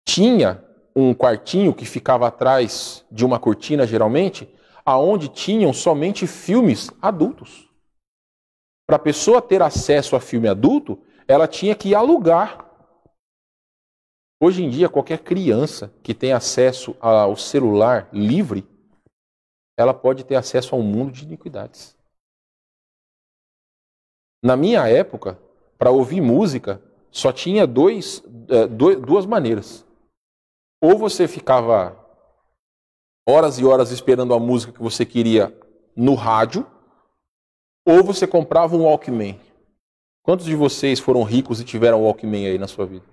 tinha um quartinho que ficava atrás de uma cortina, geralmente, aonde tinham somente filmes adultos. Para a pessoa ter acesso a filme adulto, ela tinha que alugar. Hoje em dia, qualquer criança que tem acesso ao celular livre, ela pode ter acesso a um mundo de iniquidades. Na minha época, para ouvir música, só tinha duas maneiras. Ou você ficava horas e horas esperando a música que você queria no rádio, ou você comprava um Walkman. Quantos de vocês foram ricos e tiveram um Walkman aí na sua vida?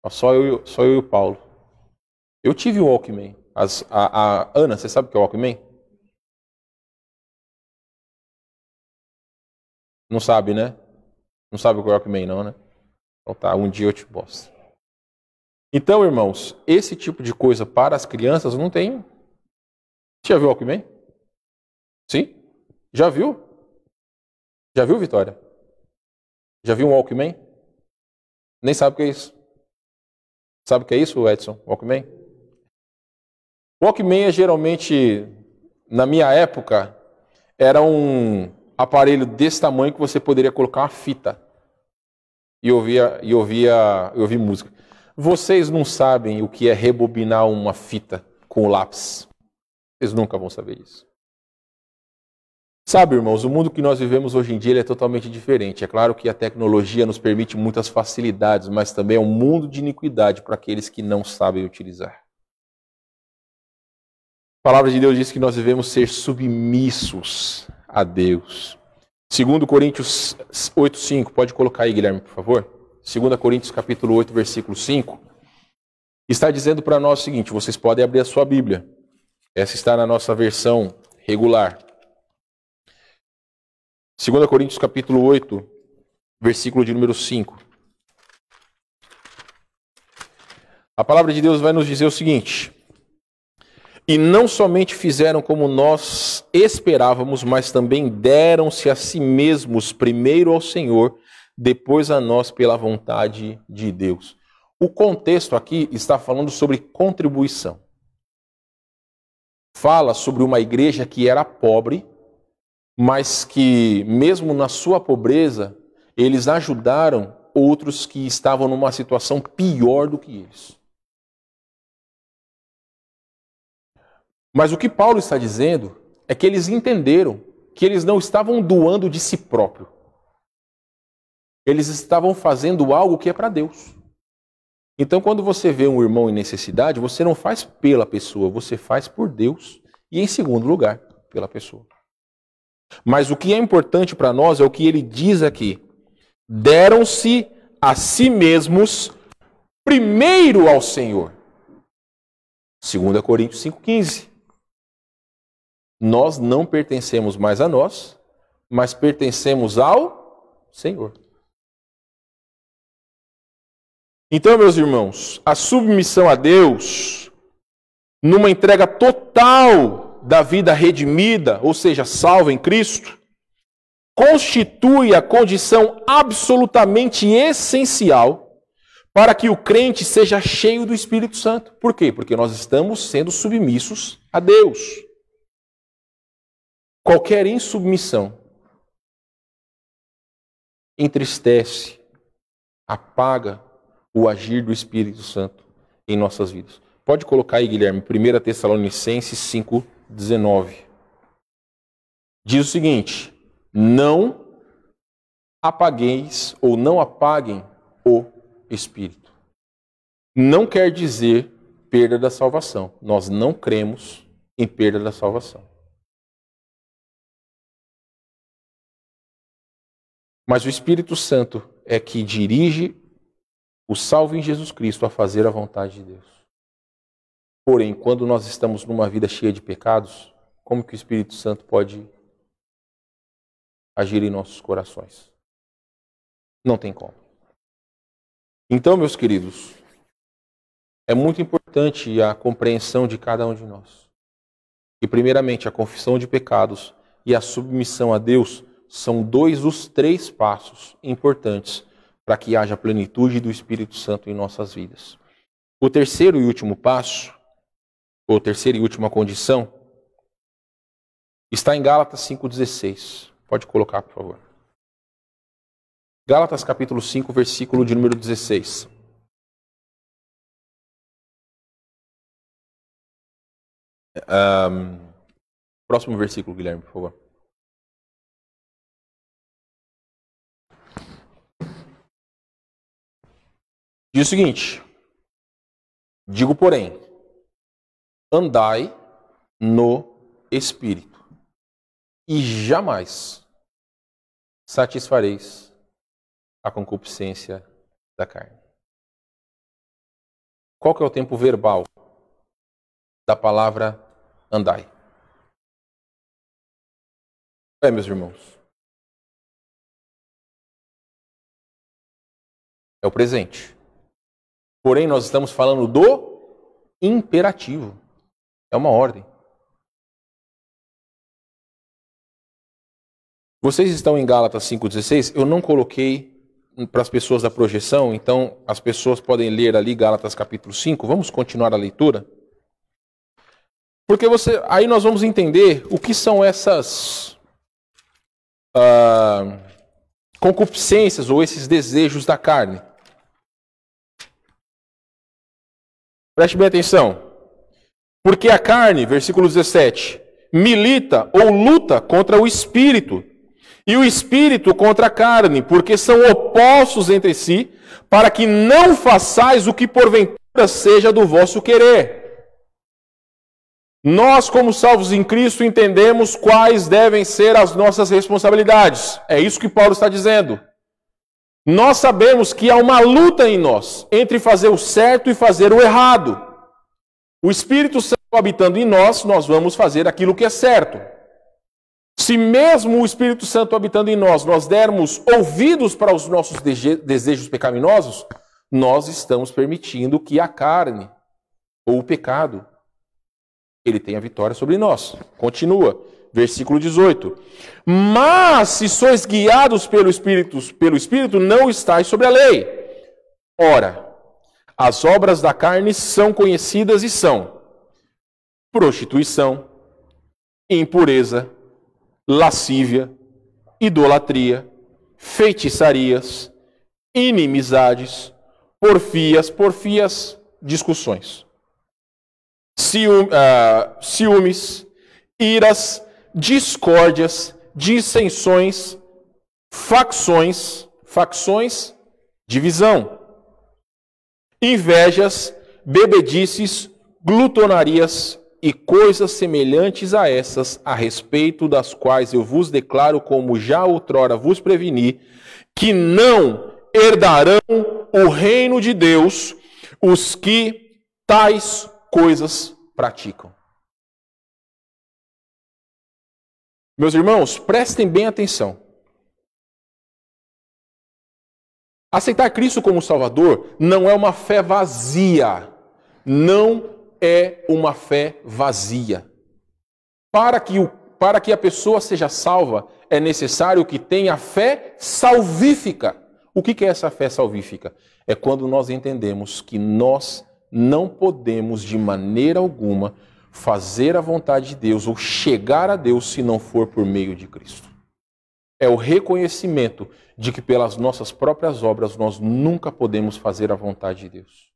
Só eu e o Paulo. Eu tive um Walkman. A Ana, você sabe o que é o Walkman? Não sabe, né? Não sabe o que é o Walkman, não, né? Então tá, um dia eu te mostro. Então, irmãos, esse tipo de coisa para as crianças não tem. Você já viu o Walkman? Sim? Já viu? Já viu, Vitória? Já viu um Walkman? Nem sabe o que é isso. Sabe o que é isso, Edson? Walkman? Walkman é geralmente, na minha época, era um aparelho desse tamanho que você poderia colocar uma fita e ouvir música. Vocês não sabem o que é rebobinar uma fita com o lápis. Vocês nunca vão saber isso. Sabe, irmãos, o mundo que nós vivemos hoje em dia ele é totalmente diferente. É claro que a tecnologia nos permite muitas facilidades, mas também é um mundo de iniquidade para aqueles que não sabem utilizar. A palavra de Deus diz que nós devemos ser submissos a Deus. 2 Coríntios 8:5, pode colocar aí, Guilherme, por favor. 2 Coríntios capítulo 8, versículo 5. Está dizendo para nós o seguinte, vocês podem abrir a sua Bíblia. Essa está na nossa versão regular. 2 Coríntios capítulo 8, versículo de número 5. A palavra de Deus vai nos dizer o seguinte: e não somente fizeram como nós esperávamos, mas também deram-se a si mesmos primeiro ao Senhor, depois a nós pela vontade de Deus. O contexto aqui está falando sobre contribuição. Fala sobre uma igreja que era pobre, mas que mesmo na sua pobreza, eles ajudaram outros que estavam numa situação pior do que eles. Mas o que Paulo está dizendo é que eles entenderam que eles não estavam doando de si próprio. Eles estavam fazendo algo que é para Deus. Então, quando você vê um irmão em necessidade, você não faz pela pessoa, você faz por Deus e, em segundo lugar, pela pessoa. Mas o que é importante para nós é o que ele diz aqui. Deram-se a si mesmos primeiro ao Senhor. 2 Coríntios 5,15. Nós não pertencemos mais a nós, mas pertencemos ao Senhor. Então, meus irmãos, a submissão a Deus, numa entrega total da vida redimida, ou seja, salva em Cristo, constitui a condição absolutamente essencial para que o crente seja cheio do Espírito Santo. Por quê? Porque nós estamos sendo submissos a Deus. Qualquer insubmissão entristece, apaga o agir do Espírito Santo em nossas vidas. Pode colocar aí, Guilherme, 1 Tessalonicenses 5,19. Diz o seguinte: não apagueis ou não apaguem o Espírito. Não quer dizer perda da salvação. Nós não cremos em perda da salvação. Mas o Espírito Santo é que dirige o salvo em Jesus Cristo a fazer a vontade de Deus. Porém, quando nós estamos numa vida cheia de pecados, como que o Espírito Santo pode agir em nossos corações? Não tem como. Então, meus queridos, é muito importante a compreensão de cada um de nós. E, primeiramente, a confissão de pecados e a submissão a Deus são dois dos três passos importantes para que haja plenitude do Espírito Santo em nossas vidas. O terceiro e último passo, ou terceira e última condição, está em Gálatas 5,16. Pode colocar, por favor. Gálatas capítulo 5, versículo de número 16. Próximo versículo, Guilherme, por favor. Diz o seguinte: digo, porém, andai no Espírito, e jamais satisfareis a concupiscência da carne. Qual que é o tempo verbal da palavra andai? Meus irmãos, é o presente. Porém, nós estamos falando do imperativo. É uma ordem. Vocês estão em Gálatas 5,16? Eu não coloquei para as pessoas da projeção, então as pessoas podem ler ali Gálatas capítulo 5. Vamos continuar a leitura? Porque aí nós vamos entender o que são essas concupiscências ou esses desejos da carne. Preste bem atenção. Porque a carne, versículo 17, milita ou luta contra o espírito, e o espírito contra a carne, porque são opostos entre si, para que não façais o que porventura seja do vosso querer. Nós, como salvos em Cristo, entendemos quais devem ser as nossas responsabilidades. É isso que Paulo está dizendo. Nós sabemos que há uma luta em nós entre fazer o certo e fazer o errado. O Espírito Santo habitando em nós, nós vamos fazer aquilo que é certo. Se mesmo o Espírito Santo habitando em nós, nós dermos ouvidos para os nossos desejos pecaminosos, nós estamos permitindo que a carne ou o pecado, ele tenha vitória sobre nós. Continua. Versículo 18. Mas se sois guiados pelo Espírito, não estáis sobre a lei. Ora, as obras da carne são conhecidas e são prostituição, impureza, lascívia, idolatria, feitiçarias, inimizades, porfias, discussões, ciúmes, iras, discórdias, dissensões, facções, divisão, invejas, bebedices, glutonarias e coisas semelhantes a essas, a respeito das quais eu vos declaro, como já outrora vos preveni, que não herdarão o reino de Deus os que tais coisas praticam. Meus irmãos, prestem bem atenção. Aceitar Cristo como Salvador não é uma fé vazia. Não é uma fé vazia. Para que a pessoa seja salva, é necessário que tenha fé salvífica. O que é essa fé salvífica? É quando nós entendemos que nós não podemos de maneira alguma fazer a vontade de Deus ou chegar a Deus se não for por meio de Cristo. É o reconhecimento de que pelas nossas próprias obras nós nunca podemos fazer a vontade de Deus.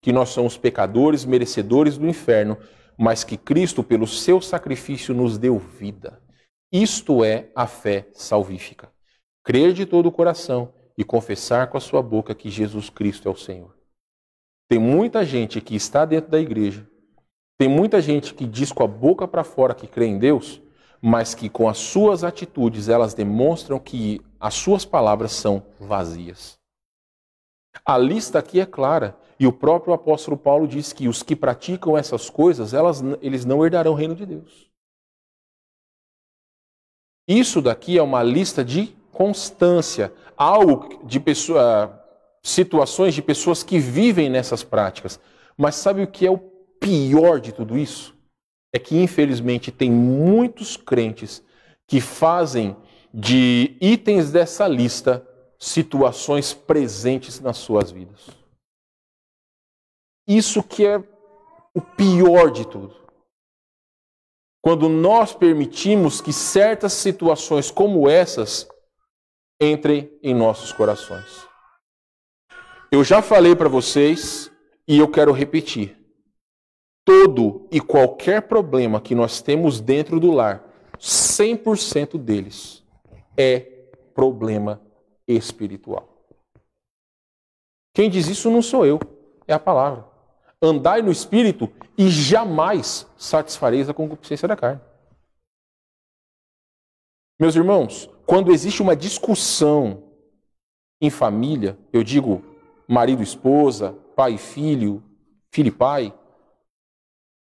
Que nós somos pecadores, merecedores do inferno, mas que Cristo, pelo seu sacrifício, nos deu vida. Isto é a fé salvífica. Crer de todo o coração e confessar com a sua boca que Jesus Cristo é o Senhor. Tem muita gente que está dentro da igreja, tem muita gente que diz com a boca para fora que crê em Deus, mas que com as suas atitudes elas demonstram que as suas palavras são vazias. A lista aqui é clara, e o próprio apóstolo Paulo diz que os que praticam essas coisas, eles não herdarão o reino de Deus. Isso daqui é uma lista de constância, algo de situações de pessoas que vivem nessas práticas. Mas sabe o que é o pior de tudo isso? É que, infelizmente, tem muitos crentes que fazem de itens dessa lista situações presentes nas suas vidas. Isso que é o pior de tudo. Quando nós permitimos que certas situações como essas entrem em nossos corações. Eu já falei para vocês e eu quero repetir. Todo e qualquer problema que nós temos dentro do lar, 100% deles é problema espiritual. Quem diz isso não sou eu, é a palavra. Andai no Espírito e jamais satisfareis a concupiscência da carne. Meus irmãos, quando existe uma discussão em família, eu digo marido e esposa, pai e filho, filho e pai,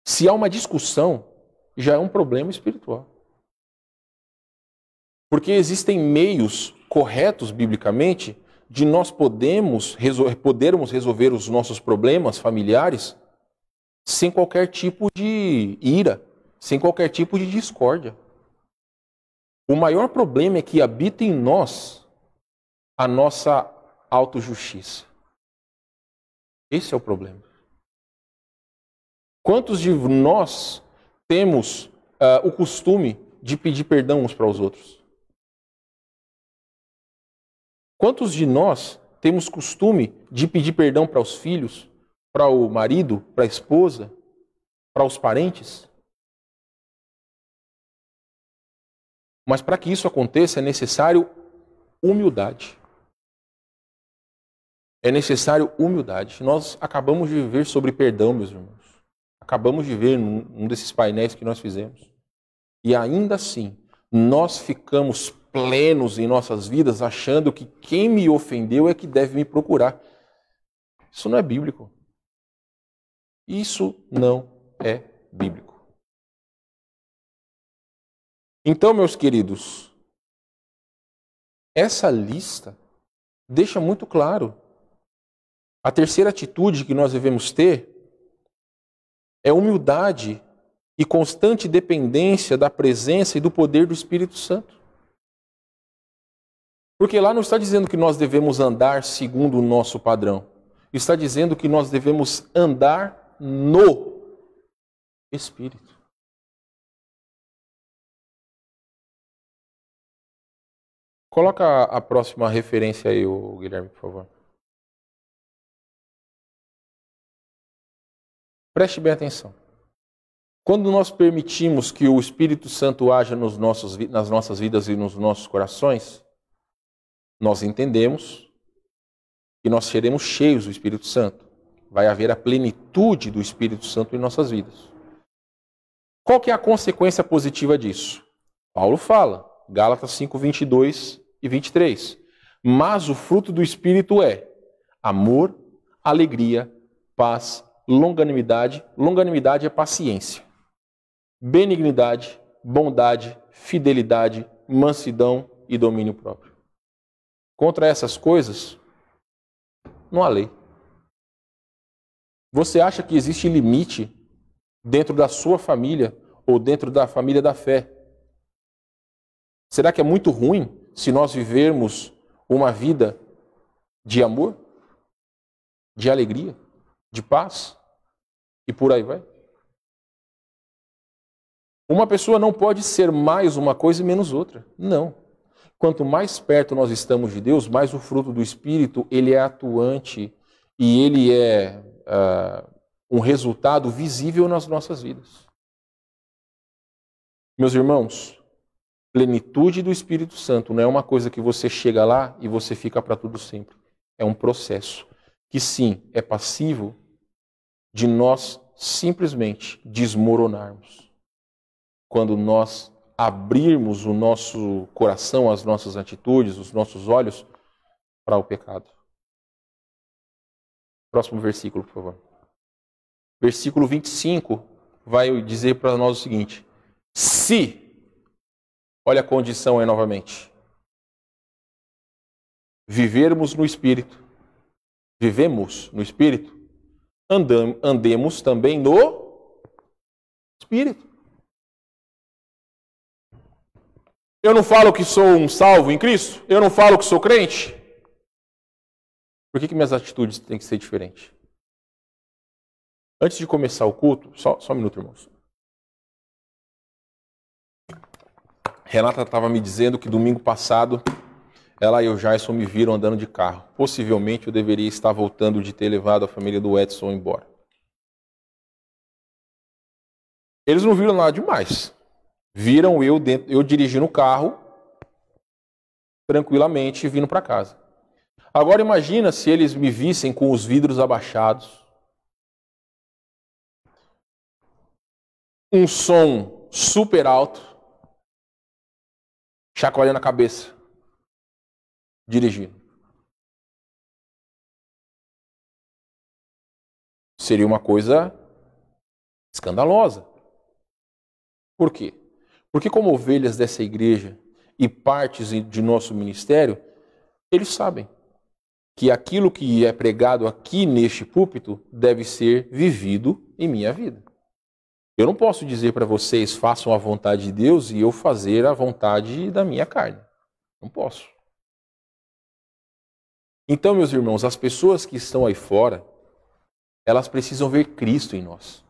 se há uma discussão, já é um problema espiritual. Porque existem meios corretos biblicamente de nós podermos resolver os nossos problemas familiares sem qualquer tipo de ira, sem qualquer tipo de discórdia. O maior problema é que habita em nós a nossa autojustiça. Esse é o problema. Quantos de nós temos o costume de pedir perdão uns para os outros? Quantos de nós temos costume de pedir perdão para os filhos, para o marido, para a esposa, para os parentes? Mas para que isso aconteça é necessário humildade. É necessário humildade. Nós acabamos de viver sobre perdão, meus irmãos. Acabamos de ver num desses painéis que nós fizemos. E ainda assim, nós ficamos plenos em nossas vidas, achando que quem me ofendeu é que deve me procurar. Isso não é bíblico. Isso não é bíblico. Então, meus queridos, essa lista deixa muito claro. A terceira atitude que nós devemos ter é humildade e constante dependência da presença e do poder do Espírito Santo. Porque lá não está dizendo que nós devemos andar segundo o nosso padrão. Está dizendo que nós devemos andar no Espírito. Coloca a próxima referência aí, Guilherme, por favor. Preste bem atenção. Quando nós permitimos que o Espírito Santo haja nas nossas vidas e nos nossos corações, nós entendemos que nós seremos cheios do Espírito Santo. Vai haver a plenitude do Espírito Santo em nossas vidas. Qual que é a consequência positiva disso? Paulo fala, Gálatas 5, 22 e 23. Mas o fruto do Espírito é amor, alegria, paz, longanimidade. Longanimidade é paciência. Benignidade, bondade, fidelidade, mansidão e domínio próprio. Contra essas coisas, não há lei. Você acha que existe limite dentro da sua família ou dentro da família da fé? Será que é muito ruim se nós vivermos uma vida de amor, de alegria, de paz e por aí vai? Uma pessoa não pode ser mais uma coisa e menos outra. Não. Quanto mais perto nós estamos de Deus, mais o fruto do Espírito ele é atuante e ele é um resultado visível nas nossas vidas. Meus irmãos, plenitude do Espírito Santo não é uma coisa que você chega lá e você fica para tudo sempre. É um processo que sim, é passível de nós simplesmente desmoronarmos. Quando nós abrirmos o nosso coração, as nossas atitudes, os nossos olhos para o pecado. Próximo versículo, por favor. Versículo 25 vai dizer para nós o seguinte: se, olha a condição aí novamente, vivemos no Espírito, andemos também no Espírito. Eu não falo que sou um salvo em Cristo? Eu não falo que sou crente? Por que minhas atitudes têm que ser diferentes? Antes de começar o culto, só um minuto, irmãos. Renata estava me dizendo que domingo passado ela e o Jason me viram andando de carro. Possivelmente eu deveria estar voltando de ter levado a família do Edson embora. Eles não viram nada demais. Viram eu dirigindo o carro tranquilamente vindo para casa. Agora imagina se eles me vissem com os vidros abaixados, um som super alto, chacoalhando a cabeça, dirigindo. Seria uma coisa escandalosa. Por quê? Porque como ovelhas dessa igreja e partes de nosso ministério, eles sabem que aquilo que é pregado aqui neste púlpito deve ser vivido em minha vida. Eu não posso dizer para vocês, façam a vontade de Deus e eu fazer a vontade da minha carne. Não posso. Então, meus irmãos, as pessoas que estão aí fora, elas precisam ver Cristo em nós.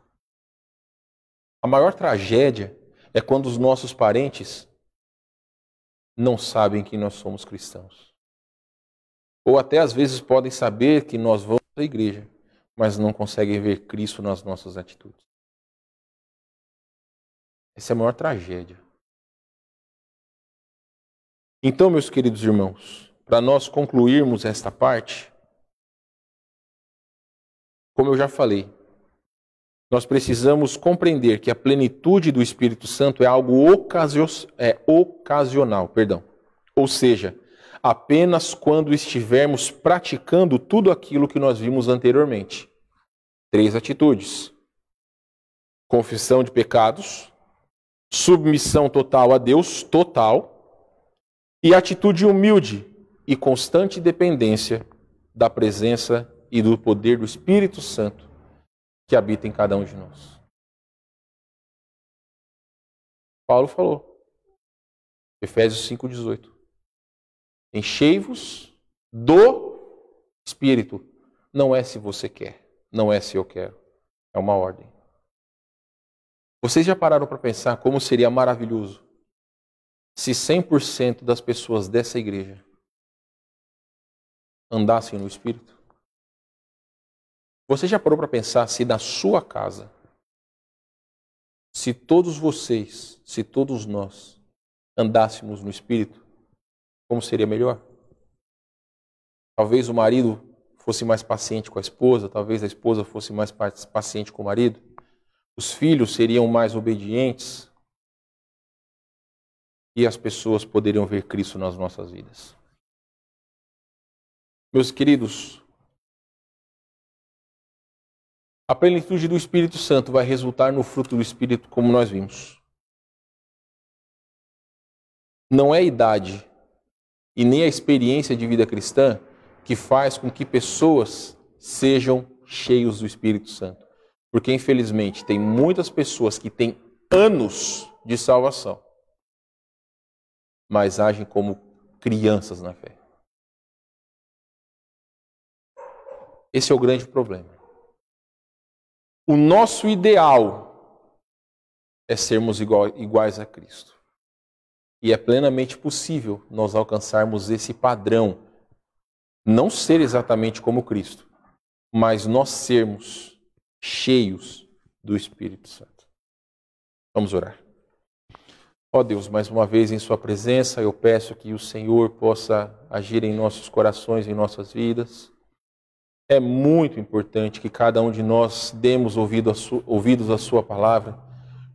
A maior tragédia é quando os nossos parentes não sabem que nós somos cristãos. Ou até às vezes podem saber que nós vamos à igreja, mas não conseguem ver Cristo nas nossas atitudes. Essa é a maior tragédia. Então, meus queridos irmãos, para nós concluirmos esta parte, como eu já falei, nós precisamos compreender que a plenitude do Espírito Santo é algo ocasional. Ou seja, apenas quando estivermos praticando tudo aquilo que nós vimos anteriormente. 3 atitudes: confissão de pecados, submissão total a Deus, e atitude humilde e constante dependência da presença e do poder do Espírito Santo que habita em cada um de nós. Paulo falou, Efésios 5,18. Enchei-vos do Espírito. Não é se você quer, não é se eu quero. É uma ordem. Vocês já pararam para pensar como seria maravilhoso se 100% das pessoas dessa igreja andassem no Espírito? Você já parou para pensar se na sua casa se todos vocês, se todos nós andássemos no Espírito, como seria melhor? Talvez o marido fosse mais paciente com a esposa, talvez a esposa fosse mais paciente com o marido, os filhos seriam mais obedientes e as pessoas poderiam ver Cristo nas nossas vidas. Meus queridos, a plenitude do Espírito Santo vai resultar no fruto do Espírito, como nós vimos. Não é a idade e nem a experiência de vida cristã que faz com que pessoas sejam cheios do Espírito Santo. Porque, infelizmente, tem muitas pessoas que têm anos de salvação, mas agem como crianças na fé. Esse é o grande problema. O nosso ideal é sermos iguais a Cristo. E é plenamente possível nós alcançarmos esse padrão. Não ser exatamente como Cristo, mas nós sermos cheios do Espírito Santo. Vamos orar. Ó Deus, mais uma vez em Sua presença, eu peço que o Senhor possa agir em nossos corações, em nossas vidas. É muito importante que cada um de nós demos ouvidos à Sua palavra,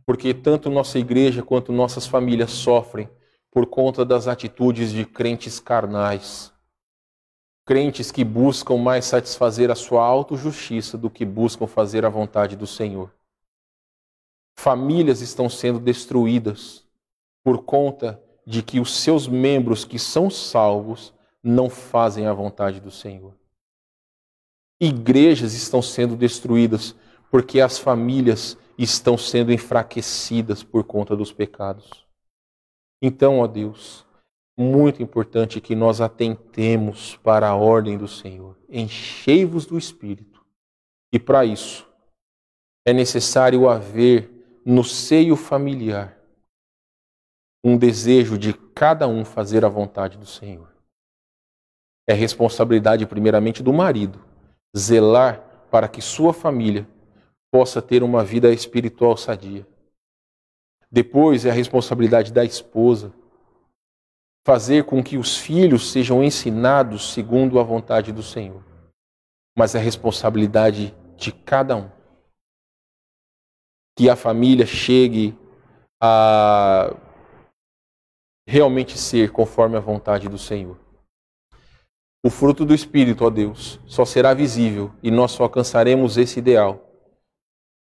porque tanto nossa igreja quanto nossas famílias sofrem por conta das atitudes de crentes carnais. Crentes que buscam mais satisfazer a sua autojustiça do que buscam fazer a vontade do Senhor. Famílias estão sendo destruídas por conta de que os seus membros que são salvos não fazem a vontade do Senhor. Igrejas estão sendo destruídas porque as famílias estão sendo enfraquecidas por conta dos pecados. Então, ó Deus, muito importante que nós atentemos para a ordem do Senhor. Enchei-vos do Espírito. E para isso, é necessário haver no seio familiar um desejo de cada um fazer a vontade do Senhor. É responsabilidade primeiramente do marido zelar para que sua família possa ter uma vida espiritual sadia. Depois é a responsabilidade da esposa fazer com que os filhos sejam ensinados segundo a vontade do Senhor. Mas é responsabilidade de cada um. Que a família chegue a realmente ser conforme a vontade do Senhor. O fruto do Espírito, ó Deus, só será visível e nós só alcançaremos esse ideal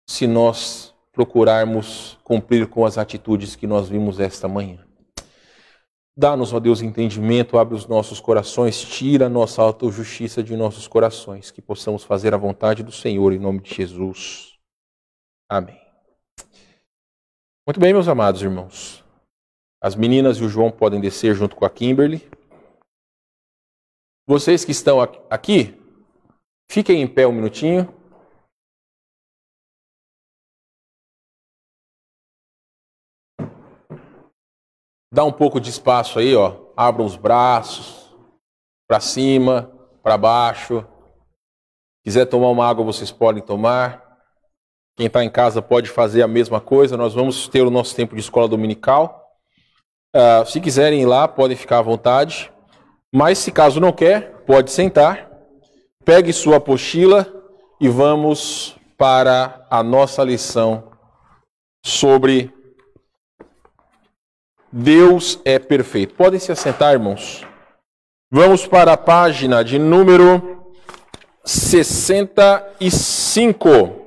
se nós procurarmos cumprir com as atitudes que nós vimos esta manhã. Dá-nos, ó Deus, entendimento, abre os nossos corações, tira a nossa autojustiça de nossos corações, que possamos fazer a vontade do Senhor, em nome de Jesus. Amém. Muito bem, meus amados irmãos. As meninas e o João podem descer junto com a Kimberly. Vocês que estão aqui, fiquem em pé um minutinho. Dá um pouco de espaço aí, ó. Abram os braços para cima, para baixo. Quiser tomar uma água, vocês podem tomar. Quem está em casa pode fazer a mesma coisa. Nós vamos ter o nosso tempo de escola dominical. Se quiserem ir lá, podem ficar à vontade. Mas se caso não quer, pode sentar. Pegue sua apostila e vamos para a nossa lição sobre Deus é perfeito. Podem se assentar, irmãos. Vamos para a página de número 65.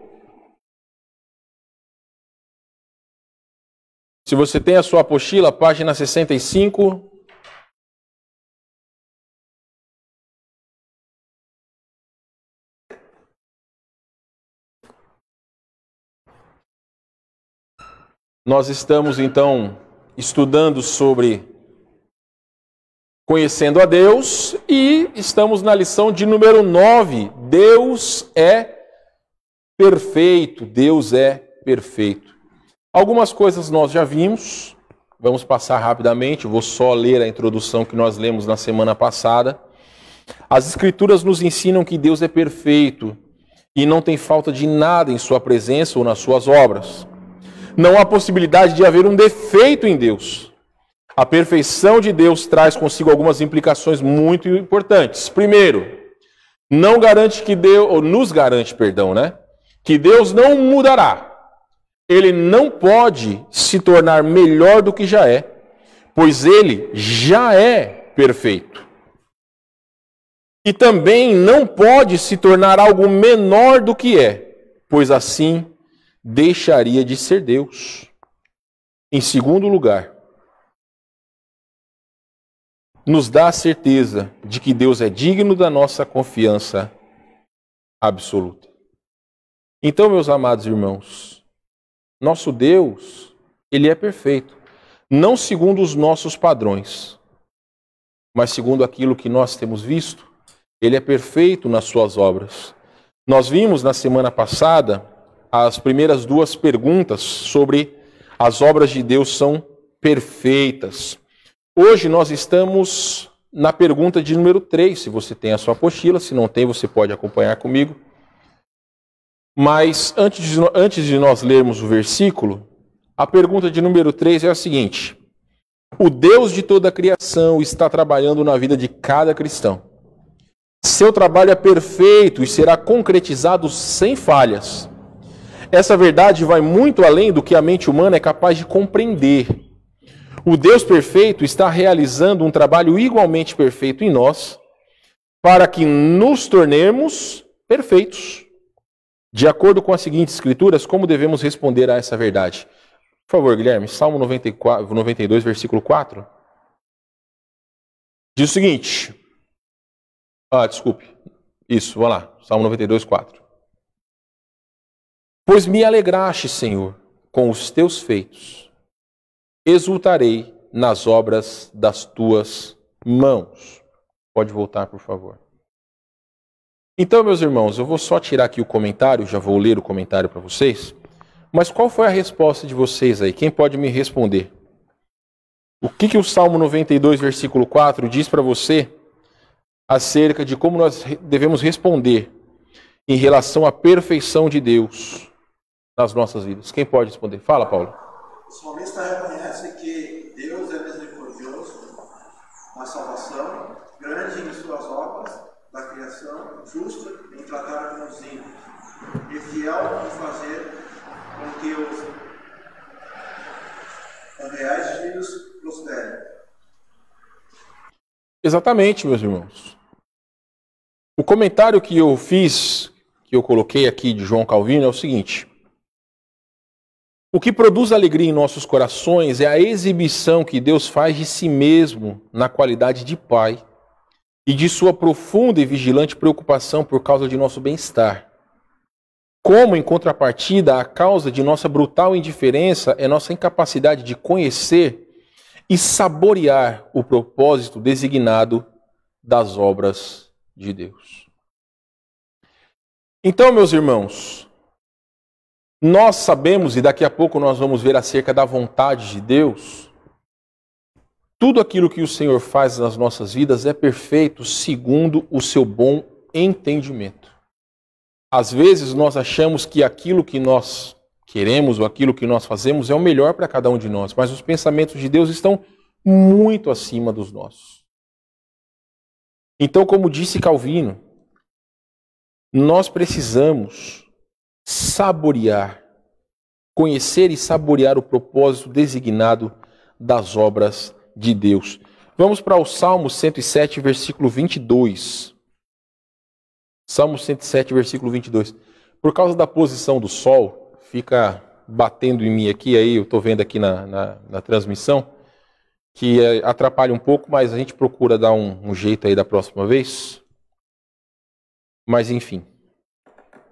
Se você tem a sua apostila, página 65. Nós estamos, então, estudando sobre conhecendo a Deus e estamos na lição de número 9. Deus é perfeito. Deus é perfeito. Algumas coisas nós já vimos, vamos passar rapidamente, vou só ler a introdução que nós lemos na semana passada. As Escrituras nos ensinam que Deus é perfeito e não tem falta de nada em sua presença ou nas suas obras. Não há possibilidade de haver um defeito em Deus. A perfeição de Deus traz consigo algumas implicações muito importantes. Primeiro, não garante que Deus, ou nos garante, perdão, né? Que Deus não mudará. Ele não pode se tornar melhor do que já é, pois ele já é perfeito. E também não pode se tornar algo menor do que é, pois assim deixaria de ser Deus. Em segundo lugar, nos dá a certeza de que Deus é digno da nossa confiança absoluta. Então, meus amados irmãos, nosso Deus, ele é perfeito, não segundo os nossos padrões, mas segundo aquilo que nós temos visto. Ele é perfeito nas suas obras. Nós vimos na semana passada as primeiras duas perguntas sobre as obras de Deus são perfeitas. Hoje nós estamos na pergunta de número 3, se você tem a sua apostila, se não tem, você pode acompanhar comigo. Mas antes de nós lermos o versículo, a pergunta de número 3 é a seguinte: o Deus de toda a criação está trabalhando na vida de cada cristão. Seu trabalho é perfeito e será concretizado sem falhas. Essa verdade vai muito além do que a mente humana é capaz de compreender. O Deus perfeito está realizando um trabalho igualmente perfeito em nós, para que nos tornemos perfeitos. De acordo com as seguintes escrituras, como devemos responder a essa verdade? Por favor, Guilherme, Salmo 92, versículo 4. Diz o seguinte... Isso, vamos lá. Salmo 92, 4. Pois me alegraste, Senhor, com os teus feitos. Exultarei nas obras das tuas mãos. Pode voltar, por favor. Então, meus irmãos, eu vou só tirar aqui o comentário, já vou ler o comentário para vocês. Mas qual foi a resposta de vocês aí? Quem pode me responder? O que o Salmo 92, versículo 4 diz para você acerca de como nós devemos responder em relação à perfeição de Deus nas nossas vidas? Quem pode responder? Fala, Paulo. O salmista reconhece que Deus é misericordioso na salvação, grande em suas obras da criação, justo em tratar com os ímpios e fiel em fazer com que os reais filhos prosperem. Exatamente, meus irmãos. O comentário que eu fiz, que eu coloquei aqui de João Calvino é o seguinte: o que produz alegria em nossos corações é a exibição que Deus faz de si mesmo na qualidade de Pai e de sua profunda e vigilante preocupação por causa de nosso bem-estar. Como, em contrapartida, a causa de nossa brutal indiferença é nossa incapacidade de conhecer e saborear o propósito designado das obras de Deus. Então, meus irmãos, nós sabemos, e daqui a pouco nós vamos ver acerca da vontade de Deus, tudo aquilo que o Senhor faz nas nossas vidas é perfeito segundo o seu bom entendimento. Às vezes nós achamos que aquilo que nós queremos ou aquilo que nós fazemos é o melhor para cada um de nós, mas os pensamentos de Deus estão muito acima dos nossos. Então, como disse Calvino, nós precisamos saborear, conhecer e saborear o propósito designado das obras de Deus. Vamos para o Salmo 107, versículo 22. Salmo 107, versículo 22. Por causa da posição do sol, fica batendo em mim aqui, aí eu estou vendo aqui na transmissão, que atrapalha um pouco, mas a gente procura dar um jeito aí da próxima vez. Mas enfim,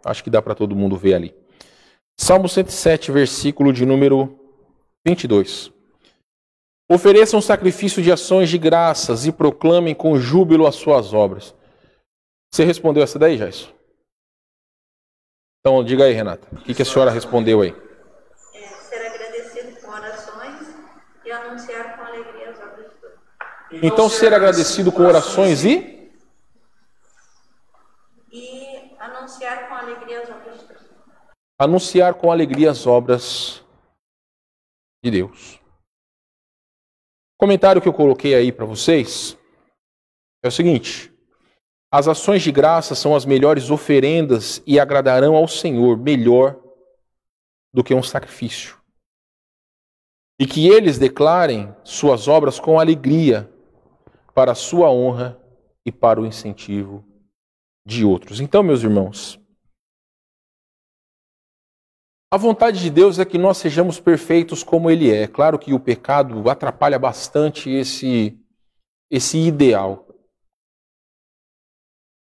acho que dá para todo mundo ver ali. Salmo 107, versículo de número 22. Ofereçam sacrifício de ações de graças e proclamem com júbilo as suas obras. Você respondeu essa daí, Jason? Então diga aí, Renata. O que a senhora respondeu aí? Ser agradecido com orações e anunciar com alegria as obras de Deus. Então ser agradecido com orações e anunciar com alegria as obras de Deus. Anunciar com alegria as obras de Deus. O comentário que eu coloquei aí para vocês é o seguinte: as ações de graça são as melhores oferendas e agradarão ao Senhor melhor do que um sacrifício. E que eles declarem suas obras com alegria para a sua honra e para o incentivo de outros. Então, meus irmãos, a vontade de Deus é que nós sejamos perfeitos como Ele é. Claro que o pecado atrapalha bastante esse ideal.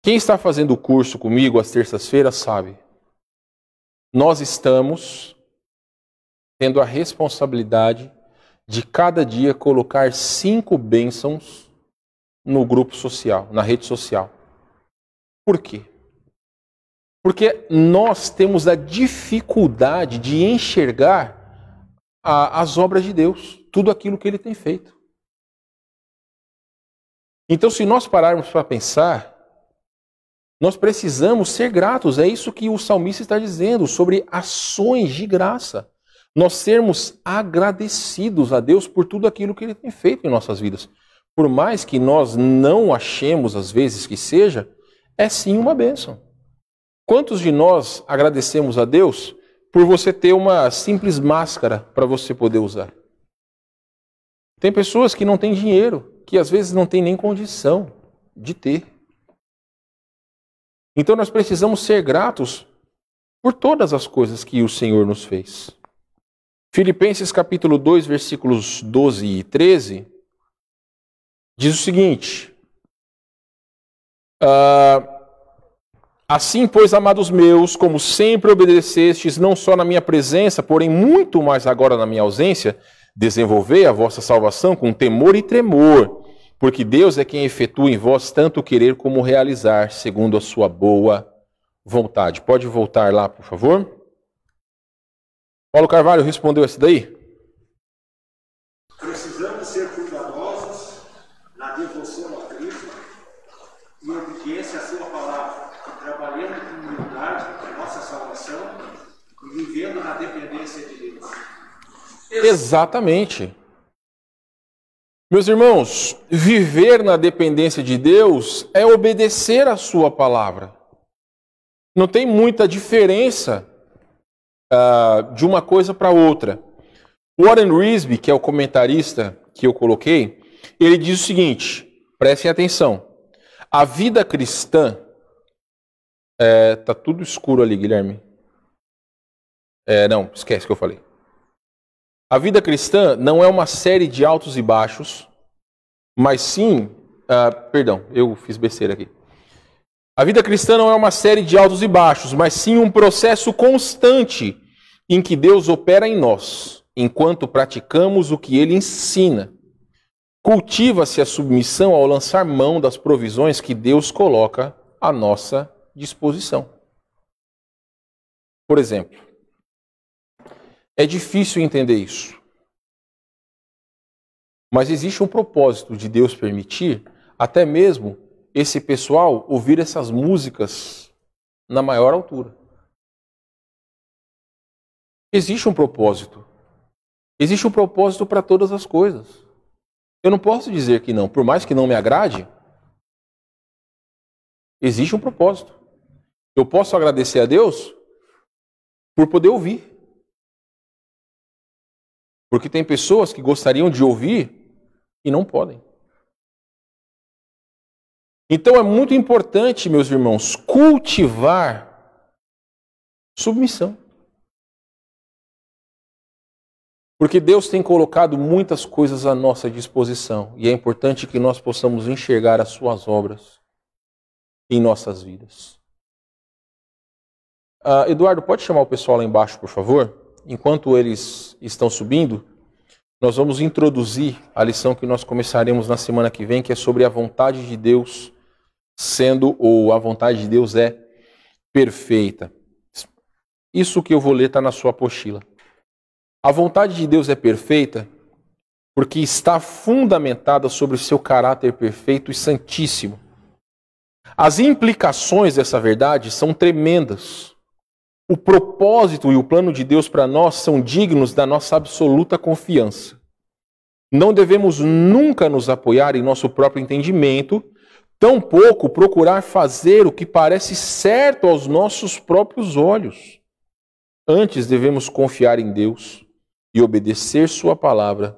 Quem está fazendo o curso comigo às terças-feiras sabe. Nós estamos tendo a responsabilidade de cada dia colocar 5 bênçãos no grupo social, na rede social. Por quê? Porque nós temos a dificuldade de enxergar as obras de Deus, tudo aquilo que Ele tem feito. Então, se nós pararmos para pensar, nós precisamos ser gratos. É isso que o salmista está dizendo, sobre ações de graça. Nós sermos agradecidos a Deus por tudo aquilo que Ele tem feito em nossas vidas. Por mais que nós não achemos, às vezes, que seja, é sim uma bênção. Quantos de nós agradecemos a Deus por você ter uma simples máscara para você poder usar? Tem pessoas que não têm dinheiro, que às vezes não têm nem condição de ter. Então nós precisamos ser gratos por todas as coisas que o Senhor nos fez. Filipenses capítulo 2, versículos 12 e 13, diz o seguinte: assim, pois, amados meus, como sempre obedecestes, não só na minha presença, porém muito mais agora na minha ausência, desenvolvei a vossa salvação com temor e tremor, porque Deus é quem efetua em vós tanto querer como realizar, segundo a sua boa vontade. Pode voltar lá, por favor? Paulo Carvalho respondeu essa daí? Precisamos ser cuidadosos na devoção a Cristo e obediência à sua palavra, trabalhando com humildade para a nossa salvação e vivendo na dependência de Deus. Exatamente. Meus irmãos, viver na dependência de Deus é obedecer à sua palavra. Não tem muita diferença de uma coisa para outra. Warren Wiersbe, que é o comentarista que eu coloquei, ele diz o seguinte, prestem atenção. A vida cristã... tá tudo escuro ali, Guilherme. Não, esquece o que eu falei. A vida cristã não é uma série de altos e baixos, mas sim... perdão, eu fiz besteira aqui. A vida cristã não é uma série de altos e baixos, mas sim um processo constante em que Deus opera em nós, enquanto praticamos o que Ele ensina. Cultiva-se a submissão ao lançar mão das provisões que Deus coloca à nossa disposição. Por exemplo, é difícil entender isso. Mas existe um propósito de Deus permitir, até mesmo esse pessoal ouvir essas músicas na maior altura. Existe um propósito. Existe um propósito para todas as coisas. Eu não posso dizer que não, por mais que não me agrade, existe um propósito. Eu posso agradecer a Deus por poder ouvir. Porque tem pessoas que gostariam de ouvir e não podem. Então é muito importante, meus irmãos, cultivar submissão. Porque Deus tem colocado muitas coisas à nossa disposição e é importante que nós possamos enxergar as suas obras em nossas vidas. Eduardo, pode chamar o pessoal lá embaixo, por favor? Enquanto eles estão subindo, nós vamos introduzir a lição que nós começaremos na semana que vem, que é sobre a vontade de Deus a vontade de Deus é perfeita. Isso que eu vou ler está na sua apostila. A vontade de Deus é perfeita porque está fundamentada sobre o seu caráter perfeito e santíssimo. As implicações dessa verdade são tremendas. o propósito e o plano de Deus para nós são dignos da nossa absoluta confiança. Não devemos nunca nos apoiar em nosso próprio entendimento, tampouco procurar fazer o que parece certo aos nossos próprios olhos. Antes devemos confiar em Deus e obedecer sua palavra,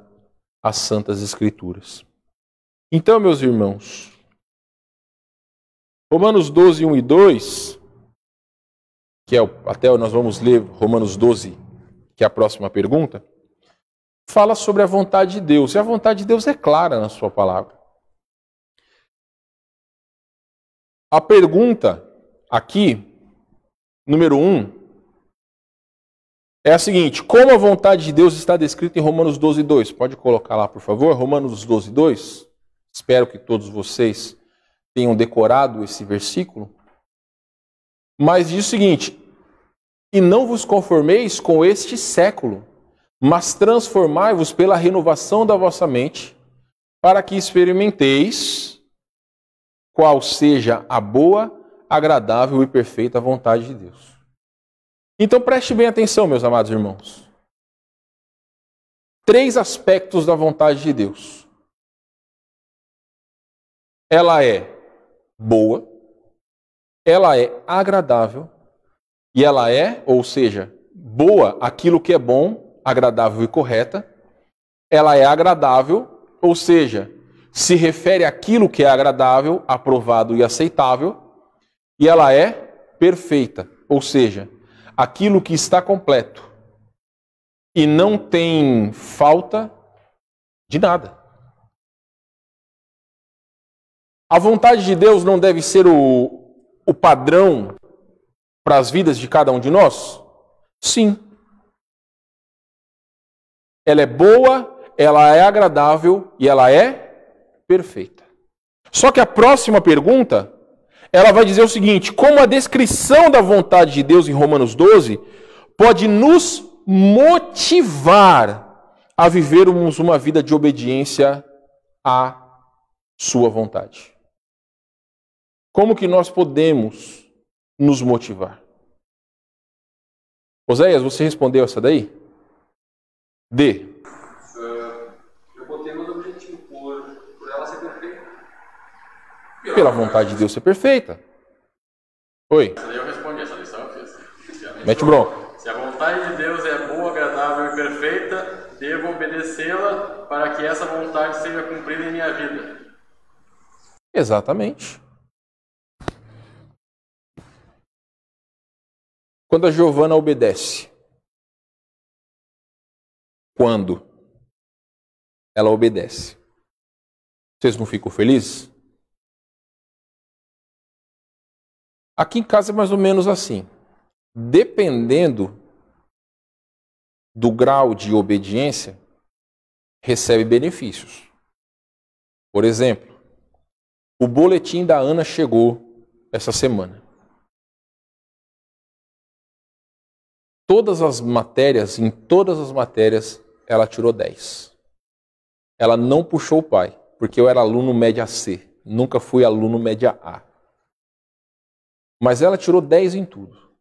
as Santas Escrituras. Então, meus irmãos, Romanos 12, 1 e 2, que é até nós vamos ler Romanos 12, que é a próxima pergunta, fala sobre a vontade de Deus. E a vontade de Deus é clara na sua palavra. A pergunta aqui, número 1, é a seguinte: como a vontade de Deus está descrita em Romanos 12, 2? Pode colocar lá, por favor, Romanos 12, 2. Espero que todos vocês tenham decorado esse versículo. Mas diz o seguinte: e não vos conformeis com este século, mas transformai-vos pela renovação da vossa mente, para que experimenteis qual seja a boa, agradável e perfeita vontade de Deus. Então preste bem atenção, meus amados irmãos. 3 aspectos da vontade de Deus. Ela é boa, ela é agradável e ela é, ou seja, boa, aquilo que é bom, agradável e correta. Ela é agradável, ou seja, se refere àquilo que é agradável, aprovado e aceitável. E ela é perfeita, ou seja, aquilo que está completo e não tem falta de nada. A vontade de Deus não deve ser o padrão para as vidas de cada um de nós? Sim. Ela é boa, ela é agradável e ela é perfeita. Só que a próxima pergunta, ela vai dizer o seguinte: como a descrição da vontade de Deus em Romanos 12 pode nos motivar a vivermos uma vida de obediência à sua vontade? Como que nós podemos nos motivar? Oséias, você respondeu essa daí? D. Eu botei no objetivo por ela ser perfeita. Pela vontade de Deus ser perfeita. Oi. Essa daí eu respondi, essa lição eu fiz. Mete bronca. Se a vontade de Deus é boa, agradável e perfeita, devo obedecê-la para que essa vontade seja cumprida em minha vida. Exatamente. Quando a Giovana obedece? Quando ela obedece? Vocês não ficam felizes? Aqui em casa é mais ou menos assim. Dependendo do grau de obediência, recebe benefícios. Por exemplo, o boletim da Ana chegou essa semana. Em todas as matérias, ela tirou 10. Ela não puxou o pai, porque eu era aluno média C, nunca fui aluno média A. Mas ela tirou 10 em tudo.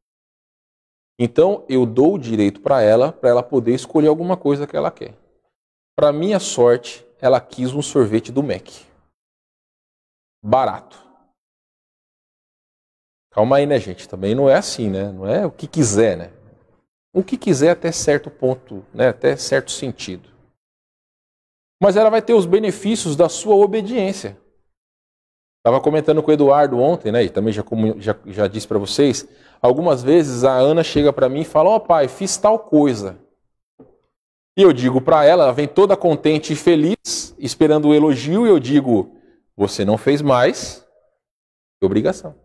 Então, eu dou o direito para ela poder escolher alguma coisa que ela quer. Para minha sorte, ela quis um sorvete do Mac. Barato. Calma aí, né, gente? Também não é assim, né? Não é o que quiser, né? O que quiser até certo ponto, né? Até certo sentido. Mas ela vai ter os benefícios da sua obediência. Estava comentando com o Eduardo ontem, né? E também já disse para vocês. Algumas vezes a Ana chega para mim e fala: ó, pai, fiz tal coisa. E eu digo para ela, ela vem toda contente e feliz, esperando o elogio, e eu digo: você não fez mais que obrigação.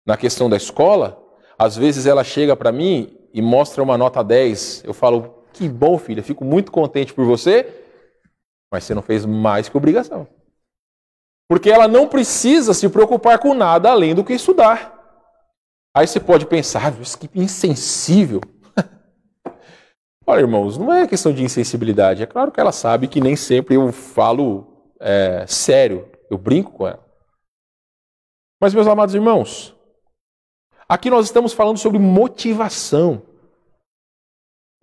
Na questão da escola, às vezes ela chega para mim e mostra uma nota 10. Eu falo: que bom, filha, fico muito contente por você, mas você não fez mais que obrigação. Porque ela não precisa se preocupar com nada além do que estudar. Aí você pode pensar: que insensível. Olha, irmãos, não é questão de insensibilidade. É claro que ela sabe que nem sempre eu falo sério, eu brinco com ela. Mas, meus amados irmãos, Aqui nós estamos falando sobre motivação.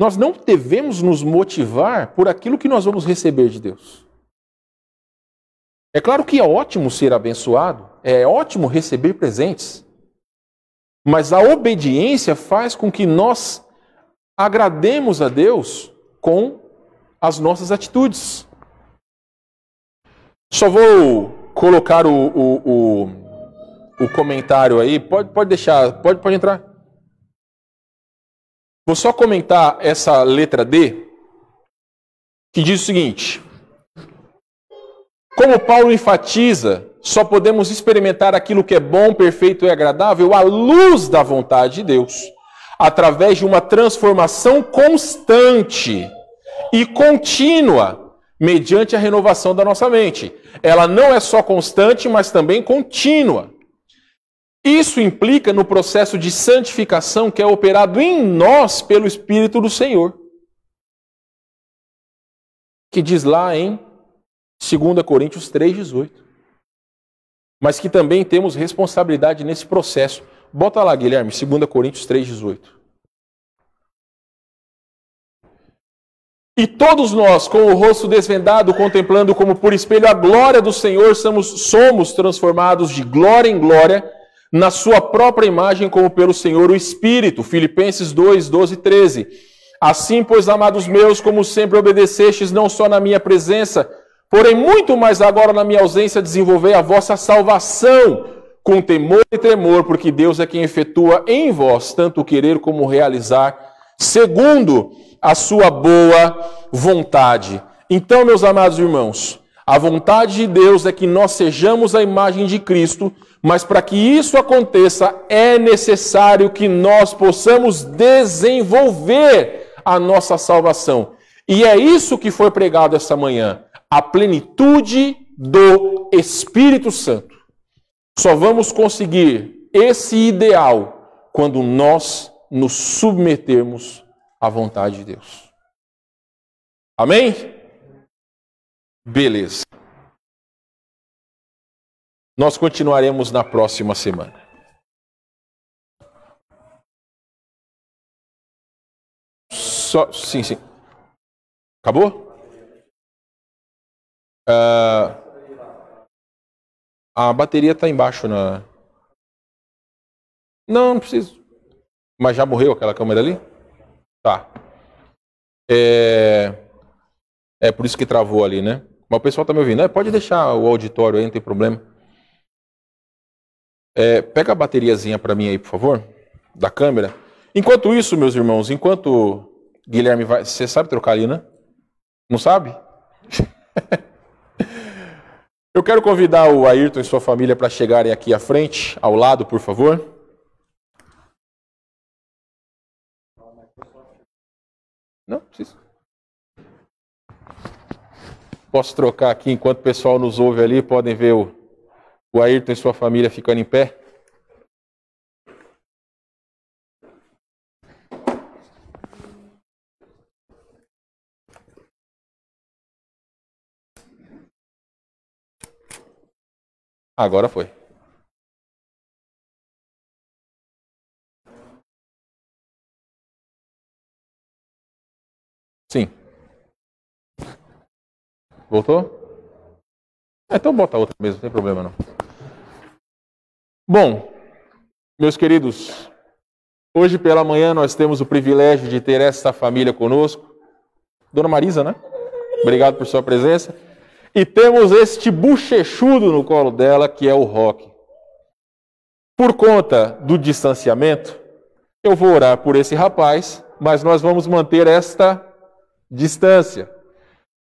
Nós não devemos nos motivar por aquilo que nós vamos receber de Deus. É claro que é ótimo ser abençoado, é ótimo receber presentes, mas a obediência faz com que nós agrademos a Deus com as nossas atitudes. Só vou colocar o comentário aí, pode deixar, pode entrar. Vou só comentar essa letra D, que diz o seguinte: como Paulo enfatiza, só podemos experimentar aquilo que é bom, perfeito e agradável à luz da vontade de Deus, através de uma transformação constante e contínua, mediante a renovação da nossa mente. Ela não é só constante, mas também contínua. Isso implica no processo de santificação que é operado em nós pelo Espírito do Senhor, que diz lá em 2 Coríntios 3,18. Mas que também temos responsabilidade nesse processo. Bota lá, Guilherme, 2 Coríntios 3,18. E todos nós, com o rosto desvendado, contemplando como por espelho a glória do Senhor, somos transformados de glória em glória, na sua própria imagem, como pelo Senhor o Espírito. Filipenses 2, 12 e 13. Assim, pois, amados meus, como sempre obedecestes, não só na minha presença, porém muito mais agora na minha ausência, desenvolvei a vossa salvação com temor e tremor, porque Deus é quem efetua em vós tanto o querer como o realizar, segundo a sua boa vontade. Então, meus amados irmãos, a vontade de Deus é que nós sejamos a imagem de Cristo, mas para que isso aconteça, é necessário que nós possamos desenvolver a nossa salvação. E é isso que foi pregado essa manhã, a plenitude do Espírito Santo. Só vamos conseguir esse ideal quando nós nos submetermos à vontade de Deus. Amém? Beleza. Nós continuaremos na próxima semana. Sim. Acabou? A bateria está embaixo na... Não preciso. Mas já morreu aquela câmera ali? Tá. É por isso que travou ali, né? Mas o pessoal está me ouvindo. Pode deixar o auditório aí, não tem problema. Pega a bateriazinha para mim aí, por favor, da câmera. Enquanto isso, meus irmãos, enquanto Guilherme vai... Você sabe trocar ali, né? Não sabe? Eu quero convidar o Ayrton e sua família para chegarem aqui à frente, ao lado, por favor. Não, precisa. Posso trocar aqui enquanto o pessoal nos ouve ali, podem ver o Ayrton e sua família ficando em pé. Agora foi. Sim. Voltou? Então bota outra mesmo, não tem problema não. Bom, meus queridos, hoje pela manhã nós temos o privilégio de ter essa família conosco. Dona Marisa, né? Obrigado por sua presença. E temos este bochechudo no colo dela, que é o Roque. Por conta do distanciamento, eu vou orar por esse rapaz, mas nós vamos manter esta distância.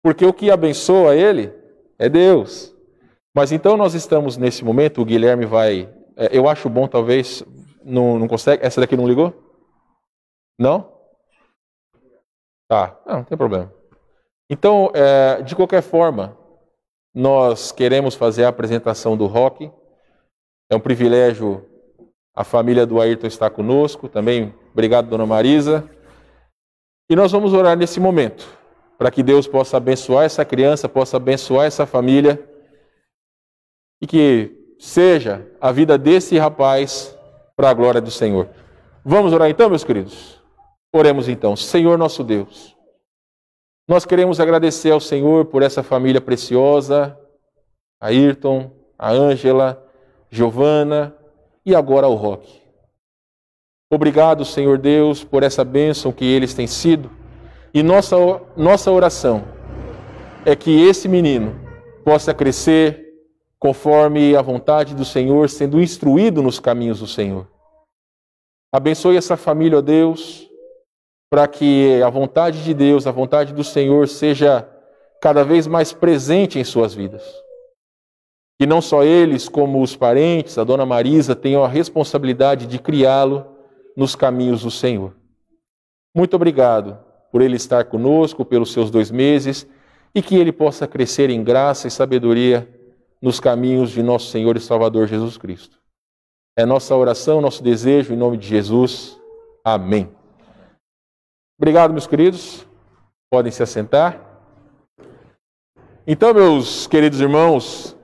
Porque o que abençoa ele é Deus. Mas então nós estamos nesse momento, o Guilherme vai... eu acho bom, talvez... Não consegue? Essa daqui não ligou? Não? Tá, não tem problema. Então, de qualquer forma, nós queremos fazer a apresentação do Roque. É um privilégio a família do Ayrton estar conosco. Também, obrigado, Dona Marisa. E nós vamos orar nesse momento, para que Deus possa abençoar essa criança, possa abençoar essa família, e que seja a vida desse rapaz para a glória do Senhor. Vamos orar então, meus queridos? Oremos então. Senhor nosso Deus, nós queremos agradecer ao Senhor por essa família preciosa, a Ayrton, a Ângela, Giovana e agora o Roque. Obrigado, Senhor Deus, por essa bênção que eles têm sido. E nossa oração é que esse menino possa crescer conforme a vontade do Senhor, sendo instruído nos caminhos do Senhor. Abençoe essa família, ó Deus, para que a vontade de Deus, a vontade do Senhor seja cada vez mais presente em suas vidas. Que não só eles, como os parentes, a dona Marisa, tenham a responsabilidade de criá-lo nos caminhos do Senhor. Muito obrigado por ele estar conosco pelos seus 2 meses e que ele possa crescer em graça e sabedoria nos caminhos de nosso Senhor e Salvador Jesus Cristo. É nossa oração, nosso desejo, em nome de Jesus. Amém. Obrigado, meus queridos. Podem se assentar. Então, meus queridos irmãos,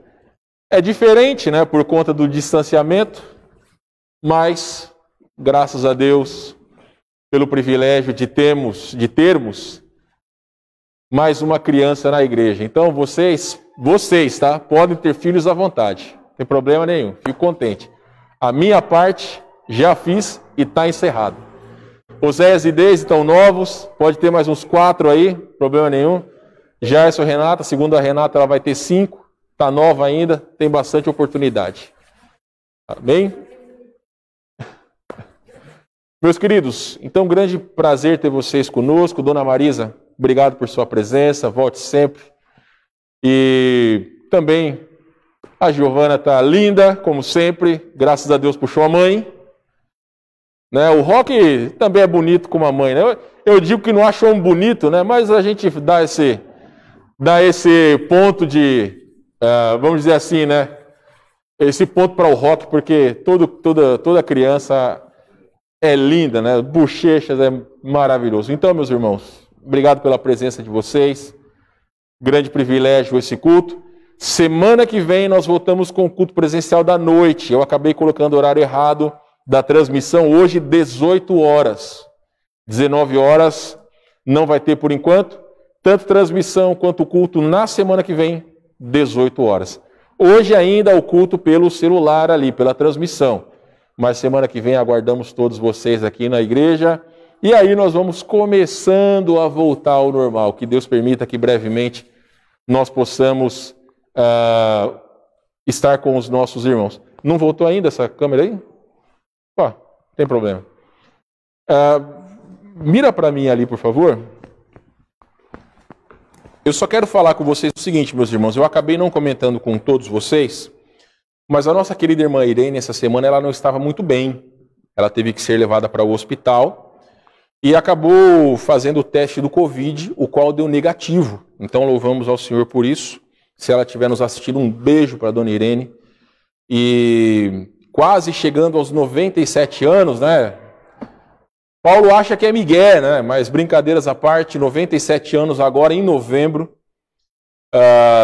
é diferente, né, por conta do distanciamento, mas, graças a Deus, pelo privilégio de termos mais uma criança na igreja. Então, vocês, tá, podem ter filhos à vontade. Não tem problema nenhum. Fico contente. A minha parte já fiz e está encerrado. Oséias e Deise estão novos. Pode ter mais uns 4 aí. Problema nenhum. Gerson e Renata. Segundo a Renata, ela vai ter 5. Está nova ainda. Tem bastante oportunidade. Amém? Meus queridos, então grande prazer ter vocês conosco. Dona Marisa, obrigado por sua presença, volte sempre. E também a Giovana está linda, como sempre, graças a Deus puxou a mãe. Né? O Roque também é bonito como a mãe, né? Eu digo que não acho um bonito, né? Mas a gente dá esse ponto de, vamos dizer assim, né? Esse ponto para o Roque, porque toda criança é linda, né? Bochechas, é maravilhoso. Então, meus irmãos, obrigado pela presença de vocês. Grande privilégio esse culto. Semana que vem nós voltamos com o culto presencial da noite. Eu acabei colocando o horário errado da transmissão. Hoje, 18 horas. 19 horas não vai ter por enquanto. Tanto transmissão quanto o culto na semana que vem, 18 horas. Hoje ainda o culto pelo celular ali, pela transmissão. Mas semana que vem aguardamos todos vocês aqui na igreja. E aí nós vamos começando a voltar ao normal. Que Deus permita que brevemente nós possamos estar com os nossos irmãos. Não voltou ainda essa câmera aí? Não tem problema. Mira para mim ali, por favor. Eu só quero falar com vocês o seguinte, meus irmãos. Eu acabei não comentando com todos vocês, mas a nossa querida irmã Irene, essa semana, ela não estava muito bem. Ela teve que ser levada para o hospital e acabou fazendo o teste do Covid, o qual deu negativo. Então, louvamos ao Senhor por isso. Se ela estiver nos assistindo, um beijo para a dona Irene. E quase chegando aos 97 anos, né? Paulo acha que é migué, né? Mas brincadeiras à parte, 97 anos agora, em novembro.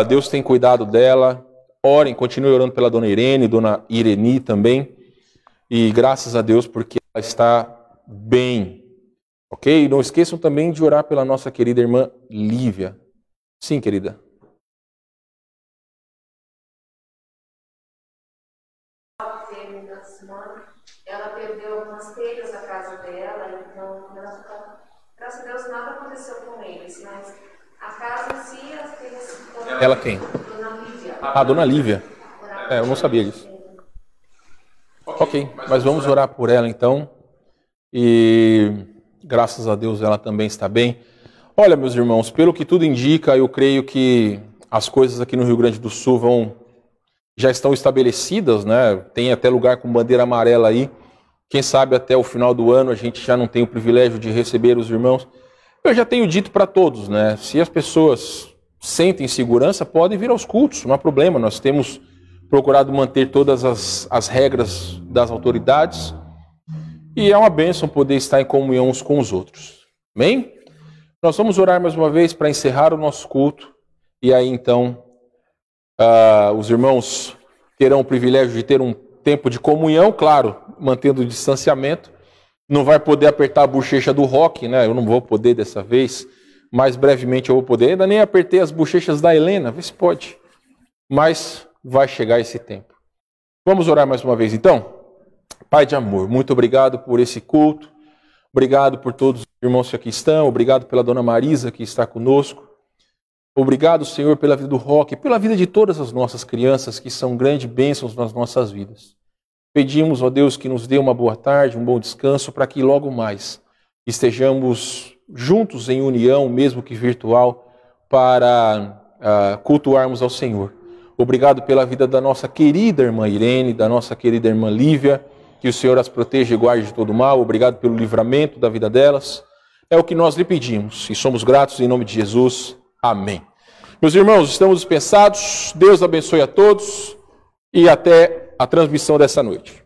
Deus tem cuidado dela. Orem, continuem orando pela dona Irene, dona Ireni também. E graças a Deus porque ela está bem. Ok? Não esqueçam também de orar pela nossa querida irmã Lívia. Sim, querida. Ela perdeu algumas telhas da casa dela, então, graças a Deus, nada aconteceu com eles, mas a casa em si, as telhas... Ela quem? Dona Lívia. Dona Lívia. Eu não sabia disso. Ok, mas vamos orar por ela então. E graças a Deus ela também está bem. Olha, meus irmãos, pelo que tudo indica, eu creio que as coisas aqui no Rio Grande do Sul já estão estabelecidas, né? Tem até lugar com bandeira amarela aí. Quem sabe até o final do ano a gente já não tem o privilégio de receber os irmãos. Eu já tenho dito para todos, né? Se as pessoas sentem segurança, podem vir aos cultos, não há problema. Nós temos procurado manter todas as regras das autoridades e é uma bênção poder estar em comunhão uns com os outros. Amém? Nós vamos orar mais uma vez para encerrar o nosso culto e aí então os irmãos terão o privilégio de ter um tempo de comunhão, claro, mantendo o distanciamento. Não vai poder apertar a bochecha do Rock, né? Eu não vou poder dessa vez. Mais brevemente eu vou poder. Ainda nem apertei as bochechas da Helena, vê se pode. Mas vai chegar esse tempo. Vamos orar mais uma vez então? Pai de amor, muito obrigado por esse culto. Obrigado por todos os irmãos que aqui estão. Obrigado pela dona Marisa que está conosco. Obrigado, Senhor, pela vida do Rock, pela vida de todas as nossas crianças que são grandes bênçãos nas nossas vidas. Pedimos, ó Deus, que nos dê uma boa tarde, um bom descanso, para que logo mais estejamos juntos em união, mesmo que virtual, para cultuarmos ao Senhor. Obrigado pela vida da nossa querida irmã Irene, da nossa querida irmã Lívia, que o Senhor as proteja e guarde de todo mal. Obrigado pelo livramento da vida delas. É o que nós lhe pedimos e somos gratos em nome de Jesus. Amém. Meus irmãos, estamos dispensados. Deus abençoe a todos e até a transmissão dessa noite.